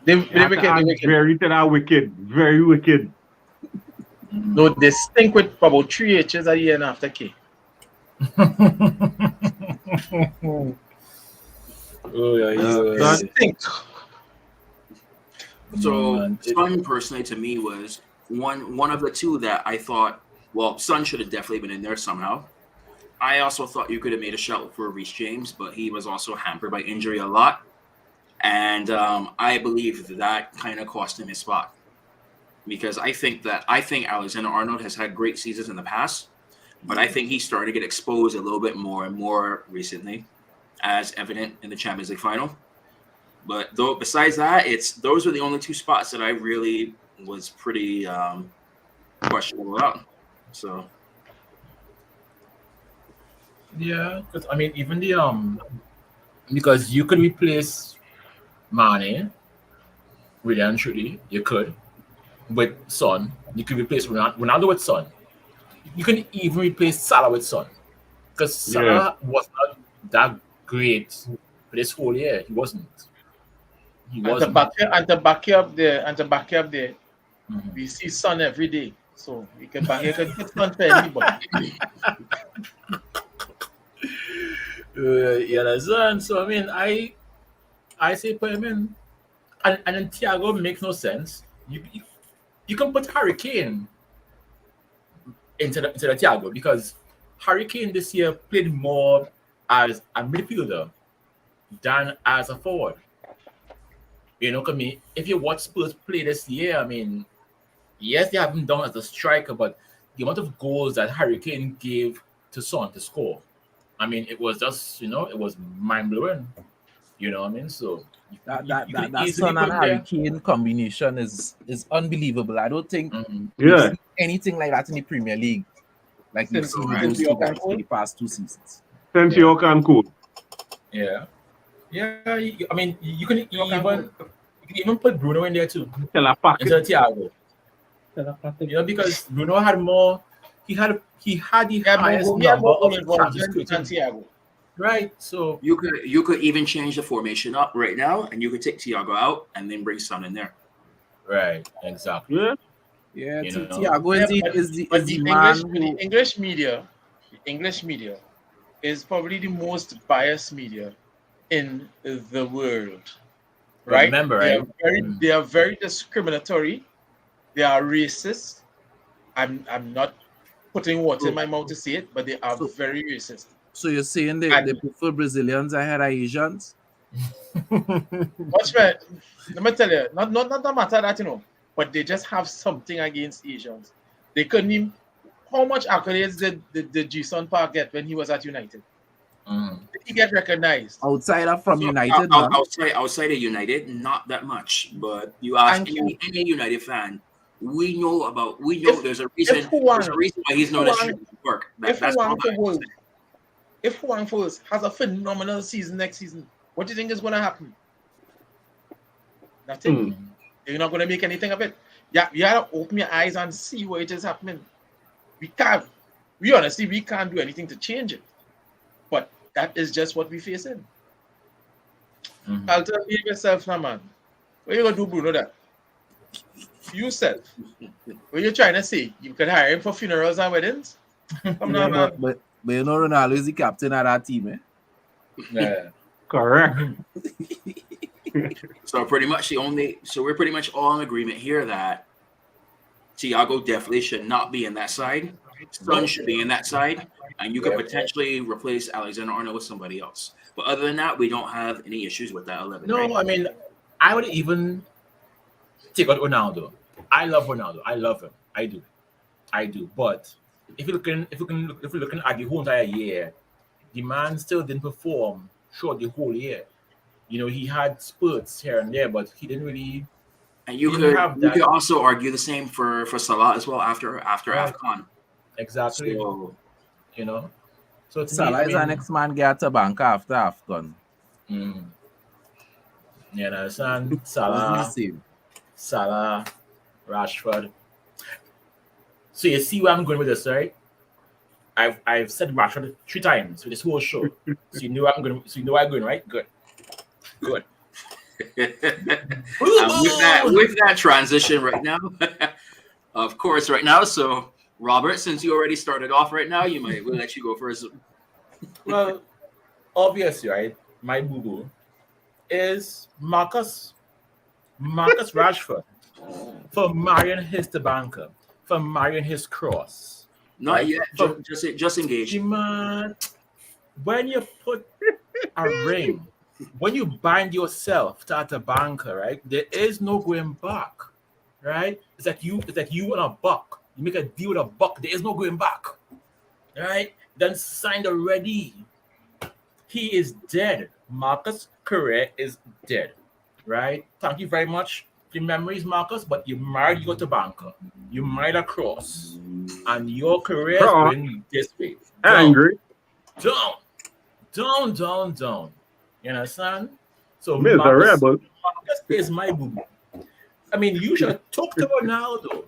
They You have to wicked, add they wicked. very to that wicked. Very wicked. No, they stink with about 3 H's a year and after K. Oh, yeah, Son- Stink. So Man, Son personally to me was one of the two that I thought, well, Son should have definitely been in there somehow. I also thought you could have made a shout for Reece James, but he was also hampered by injury a lot. And I believe that kind of cost him his spot. Because I think Alexander Arnold has had great seasons in the past, but I think he's starting to get exposed a little bit more and more recently, as evident in the Champions League final. But though besides that, those are the only two spots that I really was pretty questionable about. So yeah, because I mean, even the because you could replace Mane, really and truly, you could with Son. You could replace Ronaldo with Son. You can even replace Salah with Son, because Salah was not that great for this whole year. He wasn't. He And to wasn't. back you up there, Mhm. we see Son every day. So you can put Son for anybody. You understand? So I mean, I say put him in, and then Thiago makes no sense. You can put Harry Kane into the Thiago, because Harry Kane this year played more as a midfielder than as a forward. You know, I mean, if you watch Spurs play this year, I mean, yes, they haven't done as a striker, but the amount of goals that Harry Kane gave to Son to score, I mean, it was just, it was mind blowing. You know what I mean? So That could that easily Son and put Harry there. Kane combination is unbelievable. I don't think Mhm. we've Yeah. seen anything like that in the Premier League, like we've Since- seen with since those two York and guys for the past 2 seasons. Since Yeah. York and Cool. Yeah. Yeah, I mean, you can even put Bruno in there too, Tell a packet. instead of Thiago. Because Bruno had more. He had the highest He had number more of goal chances involvement than created. Thiago. Right. So you could even change the formation up right now, and you could take Thiago out and then bring Son in there. right, exactly. Yeah. Yeah, You know. Thiago is the But the man English, who the English media is probably the most biased media in the world. But Right? remember, they right? are very Mm. they are very discriminatory. They are racist. I'm not putting water in my mouth to say it, but they are So- very racist. So you're saying they prefer Brazilians ahead of Asians? Watch me. Let me tell you, not no matter that, but they just have something against Asians. They couldn't even. How much accolades did Jason Park get when he was at United? Mm. Did he get recognized? Outsider from So, United, man. outside of United, not that much. But you ask Thank any United fan, we know If- there's a reason. Huang- There's a reason why he's known as Huang- work. If That's all Huang I'm saying. if Huang Fos has a phenomenal season next season, what do you think is going to happen? Nothing. Hmm. You're not going to make anything of it. Yeah, you gotta open your eyes and see what it is happening. We honestly we can't do anything to change it. But that is just what we facing. Mhm. Alter behave yourself now, man. What you gonna do, Bruno? That yourself. What you trying to say? You can hire him for funerals and weddings? Come now, man. But you know Ronaldo is the captain of that team, eh? Yeah. Correct. So we're pretty much all in agreement here that Thiago definitely should not be in that side. Son should be in that side, and you could potentially replace Alexander Arnold with somebody else. But other than that, we don't have any issues with that 11. No, right? I mean, I would even take out Ronaldo. I love Ronaldo. I love him. I do. But if you're looking at the whole entire year, the man still didn't perform throughout the whole year. You know, he had spurts here and there, but he didn't really. And you didn't could have you that. could also argue the same for Salah as well after Right. AFCON. Exactly. So You know. So to Salah me, is our next man get tabbanca after AFCON. Mm, you understand? Wasn't the Salah, same. Rashford. So you see where I'm going with this, right? I've said Rashford 3 times for this whole show. So you know where I'm going, right? Good. and with that transition right now, of course, right now. So Robert, since you already started off right now, we'll let you go first. Well, obviously, right? My boo-boo is Marcus Rashford for marrying his tabbanca, for marrying his cross. Not Right. yet. Just engage. Man, when you put a ring, when you bind yourself to a tabbanca, right? There is no going back, right? It's like you and a buck. You make a deal with a buck. There is no going back, right? Then signed already. He is dead. Marcus' career is dead, right? Thank you very much for your memories, Marcus. But you married your tabbanca. You married a cross, and your career is Cross. going this way. Angry. Down. You understand? So Miserable. Marcus is my boo. I mean, you should talk to Ronaldo.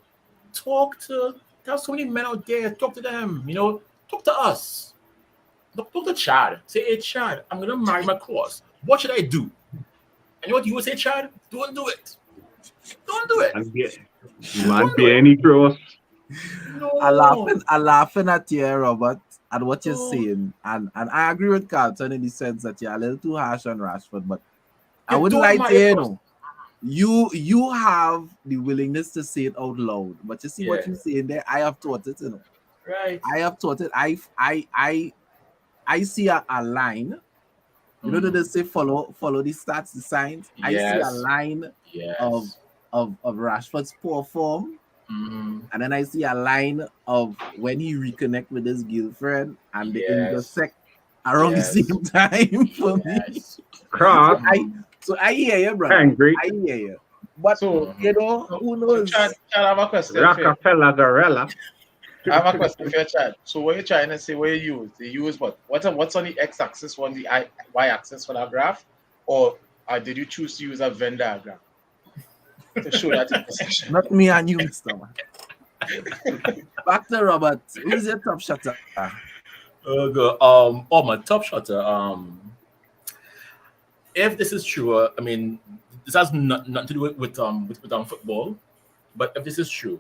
There's so many men out there. Talk to them. You know, talk to us. Talk to Chad. Say, hey, Chad, I'm gonna marry my cross. What should I do? And you know what you would say, Chad? Don't do it. Don't do it. Man, be any cross. No. I laughing at you, Robert, and what you're No. saying, and I agree with Carlton in the sense that you're a little too harsh on Rashford, but I You wouldn't don't lie to marry you, a you cross. know. You have the willingness to say it out loud, but you see what Yeah. you're saying there. I have taught it, you know. Right. I have taught it. I see a line. You know that they say follow the stats, the signs. I see a Yes. line Yes. of Rashford's poor form, Mhm. and then I see a line of when he reconnect with his girlfriend, and they Yes. intersect around Yes. the same time for me. Yes. Cross. So I hear you, brother. Angry. I hear you. But So, you know, who knows? Chad, I have a question for you. Rockefeller Gorilla. I have a question for you, Chad. So what you're trying to say, what you use? You use what? What's on the x-axis, on the y-axis for that graph? Or did you choose to use a Venn diagram to show that intersection? Not me and you, Mr. Man. Back to Robert. Who's your top shotter? My top shotter. If this is true, I mean, this has nothing to do with football, but if this is true,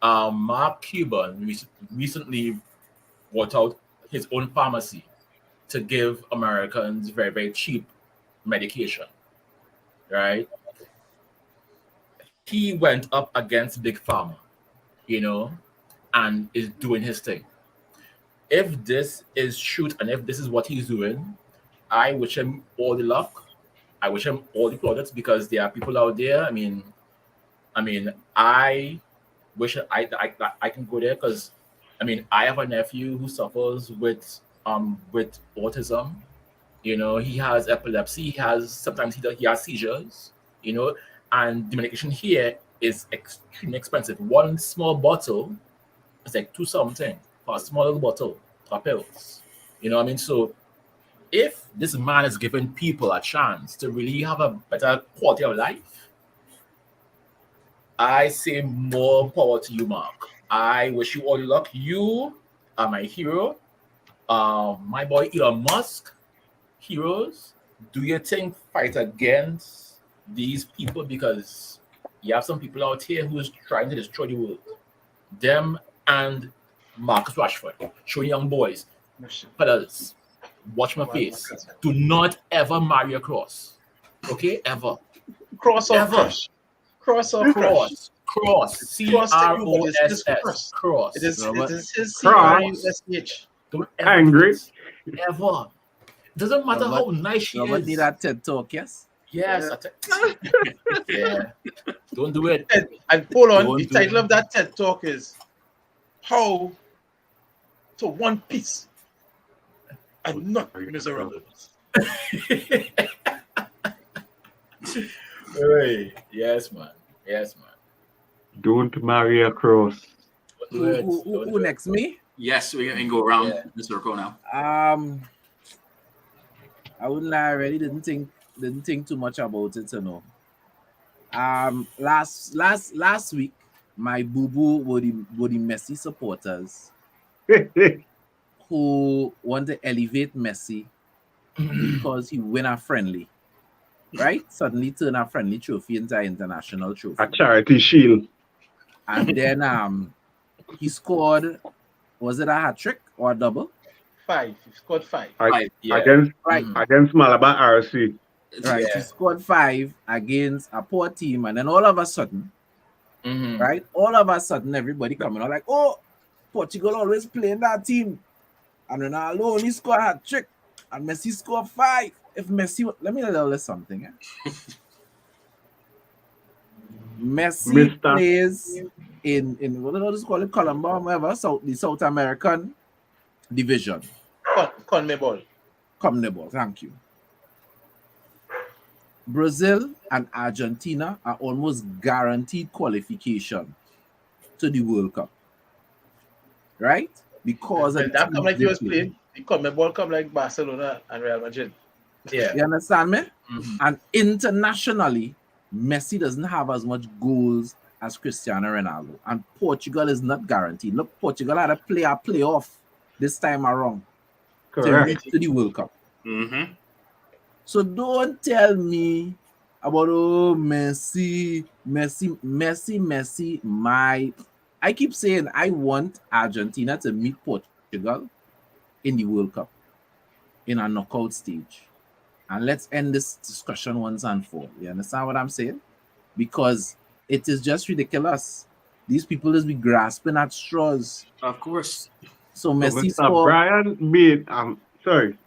Mark Cuban recently bought out his own pharmacy to give Americans very, very cheap medication, right? He went up against Big Pharma, you know, and is doing his thing. If this is truth and if this is what he's doing, I wish him all the luck. I wish him all the plaudits because there are people out there. I mean, I wish I can go there because, I mean, I have a nephew who suffers with autism. You know, he has epilepsy. Sometimes he has seizures. You know, and the medication here is extremely expensive. One small bottle is like 2 something for a small little bottle of pills. You know what I mean? So if this man is giving people a chance to really have a better quality of life, I say more power to you, Mark. I wish you all luck. You are my hero. My boy Elon Musk, heroes. Do you think fight against these people because you have some people out here who is trying to destroy the world? Them and Marcus Rashford, showing young boys, fellas, watch my face. Do not ever marry a cross. Okay? Ever. Cross or Ever. crush? Cross or crush? Cross. C-R-O-S-S. Cross. It is his Cross. C-R-U-S-H. Don't ever Angry. do it. Ever. Doesn't matter how nice she Robert is. did that TED talk, yes? Yes. Yeah. Don't do it. And hold on, Don't the do title it. of that TED talk is How to One Piece and Not Miserable. Hey, yes, man. Yes, man. Don't marry a cross. Don't do it. Don't Who do it. next? Me? Yes, we can go around Yeah. the circle now. I wouldn't lie, I really didn't think too much about it, you know. Last week, my boo-boo were the Messi supporters who want to elevate Messi because he win a friendly, right? Suddenly turn a friendly trophy into an international trophy. A charity shield. And then he scored, was it a hat-trick or a double? 5. He scored 5. Yeah. Against Malabar RC. Right. Yeah. He scored 5 against a poor team, and then all of a sudden, Mhm. right? All of a sudden, everybody coming out like, oh, Portugal always playing that team. And Ronaldo only scored a hat trick. And Messi scored 5. If Messi, let me tell you something. Messi Mister. plays in what do they call it? Colombia or whatever, the South American division. CONMEBOL. CONMEBOL, thank you. Brazil and Argentina are almost guaranteed qualification to the World Cup. Right? Because And that come like he was playing. The CONMEBOL come like Barcelona and Real Madrid. Yeah. You understand me? Mhm. And internationally, Messi doesn't have as much goals as Cristiano Ronaldo. And Portugal is not guaranteed. Look, Portugal had to play a playoff this time around to Correct. reach to the World Cup. Mm-hmm. So don't tell me about Messi. I keep saying I want Argentina to meet Portugal in the World Cup in a knockout stage. And let's end this discussion once and for all. You understand what I'm saying? Because it is just ridiculous. These people just be grasping at straws. Of course. So So Messi Mr. scored. Brian made sorry.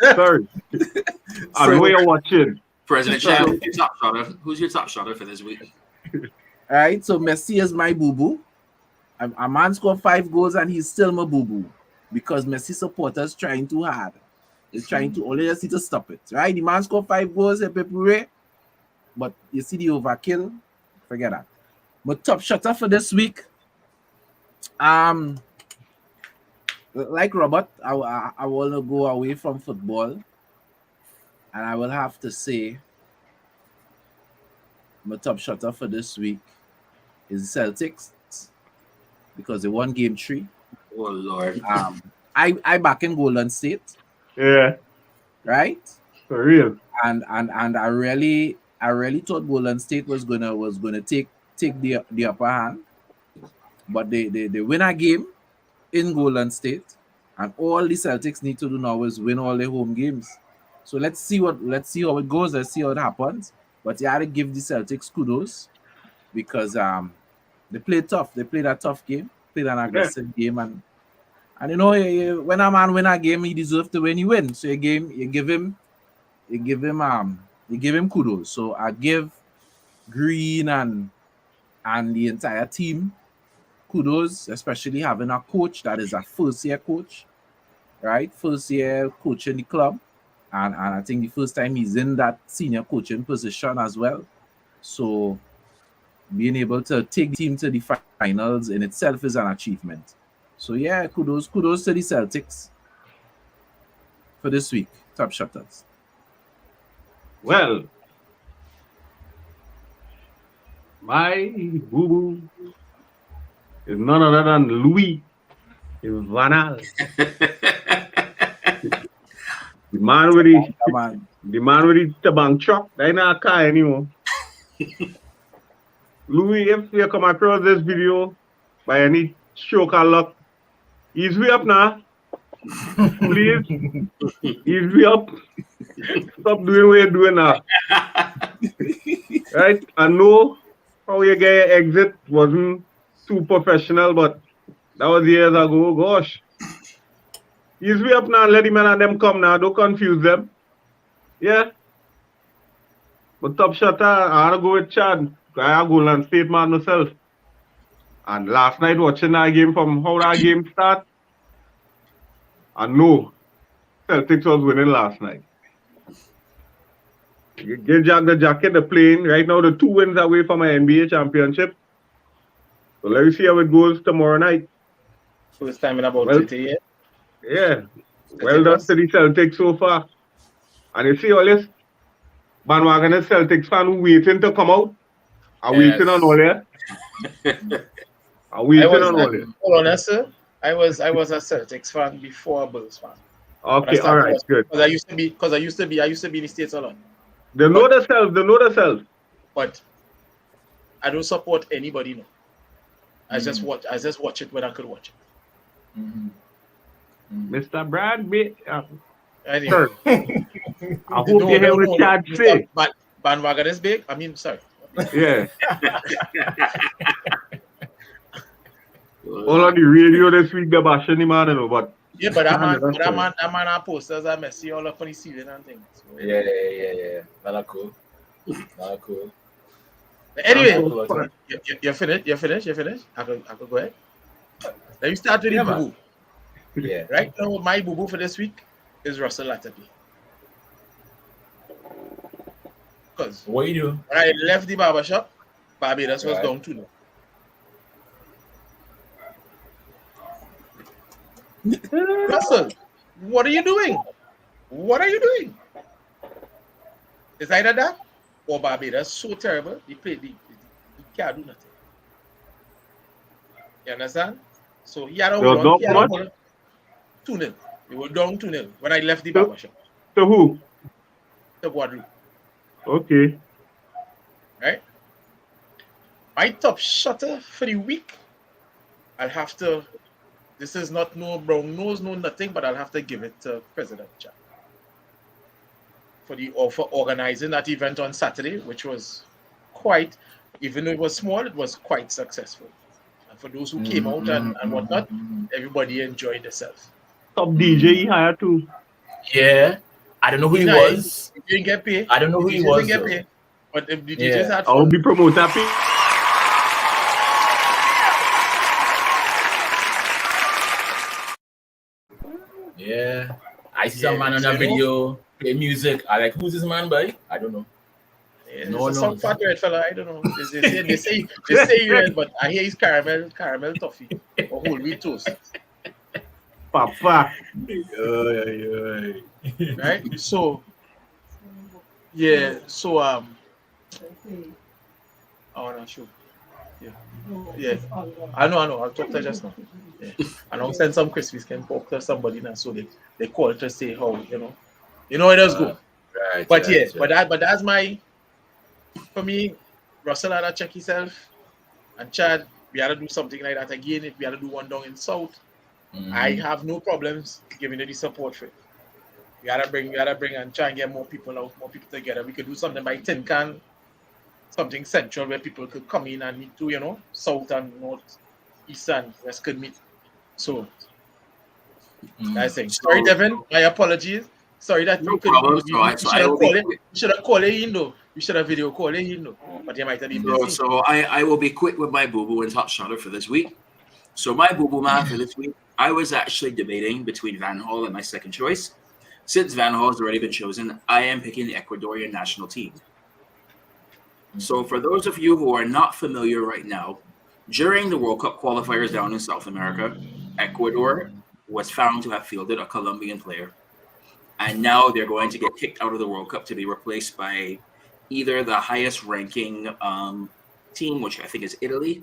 Sorry. I know you're watching. President Chad, who's your top shotter? Who's your top shotter for this week? All right, so Messi is my boo-boo. A man scored 5 goals and he's still my boo-boo because Messi supporters trying too hard. They're trying to only just need to stop it. Right? The man scored 5 goals at Pepure, but you see the overkill. Forget that. But top shotter for this week. Like Robert, I want to go away from football, and I will have to say my top shotter for this week is Celtics because they won game 3. Oh Lord. I back in Golden State, Yeah, right? for real. And I really thought Golden State was gonna take the upper hand, but they win a game in Golden State, and all the Celtics need to do now is win all their home games. So let's see how it goes. Let's see how it happens. But you had to give the Celtics kudos because they played tough. They played a tough game, played an aggressive game, and you know when a man win a game, he deserves to win. He win. So you give him kudos. So I give Green and the entire team kudos, especially having a coach that is a first-year coach, right? First-year coach in the club. And I think the first time he's in that senior coaching position as well. So being able to take the team to the finals in itself is an achievement. So yeah, kudos to the Celtics for this week. Top shotters. Well, My boo-boo is none other than Louis Vanal. The man with the Come on. the man with the tabbanca truck. That ain't not a car anymore. Louis, if you come across this video by any stroke of luck, he's way up now. Please, he's way up. Stop doing what you're doing now. Right? I know how you get your exit wasn't too professional, but that was years ago. Gosh. He's way up now. Let him and them come now. Don't confuse them. Yeah. But top Shotta, I wanna go with Chad. I go and state man myself. And last night watching that game from how that game start, I know Celtics was winning last night. Give Jack the jacket, the plane. Right now, the 2 wins away from an NBA championship. So let me see how it goes tomorrow night. First time in about Well, 30 years. Yeah. Well done to the Celtics so far. And you see all this bandwagon Celtics fan who waiting to come out. Are waiting on all that. Are waiting on all that. Hold on, sir. I was a Celtics fan before a Bulls fan. Okay, all right, good. Because I used to be in the States a lot. They know themselves. But I don't support anybody now. I just watch it when I could watch it. Mr. Bradby. Anyway. Sir, I hope you hear what Chad say. Bandwagon is big. I mean, sorry. Yeah. All on the radio this week, they're bashing him, man, but yeah, but that man, our posters are messy all up on the ceiling and things. So, Yeah. That's cool. Anyway, you're finished. I could go ahead. Let me start with the boo-boo. Yeah. Right now, my boo-boo for this week is Russell Latterby. Because What you do? when I left the barbershop, Barbados was down 2-0. Russell, what are you doing? It's either that or Barbados so terrible, they can't do nothing. You understand? So he had a You're hold down on. much? 2-0. They were down 2-0 when I left the barbershop. To who? To Guadeloupe. Okay. Right? My top shutter for the week, I'll have to. This is not no brown nose, no nothing, but I'll have to give it to President Chad for organizing that event on Saturday, which was quite, even though it was small, it was quite successful. And for those who came out and whatnot, everybody enjoyed themselves. Top DJ he hired too. Yeah. I don't know who he was. He didn't get paid. I don't know who he was. Didn't get paid. But if the DJs had I will fun, be promoter. Yeah. I see some man on that video play music. I like, who's this man, boy? I don't know. yeah, No, it's some fat red fella. I don't know. They say he red, but I hear he's caramel toffee or whole wheat toast. Papa. Right? So yeah, so oh no, sure. Yeah. I know. I'll talk to her just now. Yeah. And I'll send some Krispies can talk to somebody now, so they call to say how it does go. Right. But but that's my, for me, Russell had to check himself, and Chad, we had to do something like that again. If we had to do one down in South, I have no problems giving it the support for it. We gotta bring and try and get more people out, more people together. We could do something by Tin Can, something central where people could come in and meet too, South and North, East and West could meet. So I think. Sorry, Devin, my apologies. Sorry that No you could problem. you should have called it in though. You should have video called it in though. But you might have been busy. So I will be quick with my boo-boo and top shotter for this week. So my boo-boo man for this week, I was actually debating between Van Hall and my second choice. Since Van Hall has already been chosen, I am picking the Ecuadorian national team. So for those of you who are not familiar right now, during the World Cup qualifiers down in South America, Ecuador was found to have fielded a Colombian player. And now they're going to get kicked out of the World Cup to be replaced by either the highest ranking team, which I think is Italy,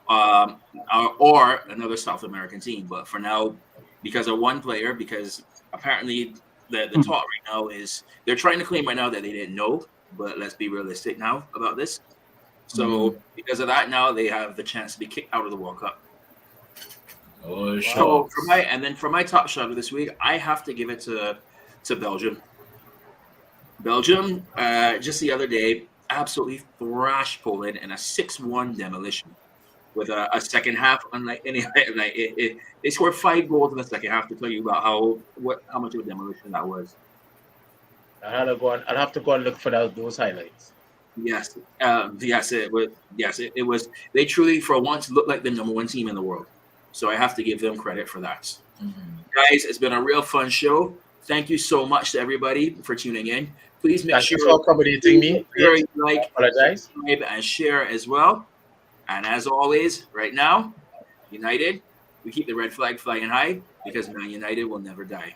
or another South American team. But for now, because of one player, because apparently the talk right now is they're trying to claim right now that they didn't know, but let's be realistic now about this. So because of that, now they have the chance to be kicked out of the World Cup. Oh, So sure. for my top shot of this week, I have to give it to Belgium. Belgium, just the other day, absolutely thrashed Poland in a 6-1 demolition with a second half. Unlike any, they scored 5 goals in the second half to tell you about how much of a demolition that was. I'll have to go and look for those highlights. Yes, it was. Yes, it was. They truly, for once, looked like the number 1 team in the world. So I have to give them credit for that. Guys, it's been a real fun show. Thank you so much to everybody for tuning in. Please make Thank sure you for accommodating me. you like, Apologize. subscribe, and share as well. And as always, right now, United, we keep the red flag flying high because Man United will never die.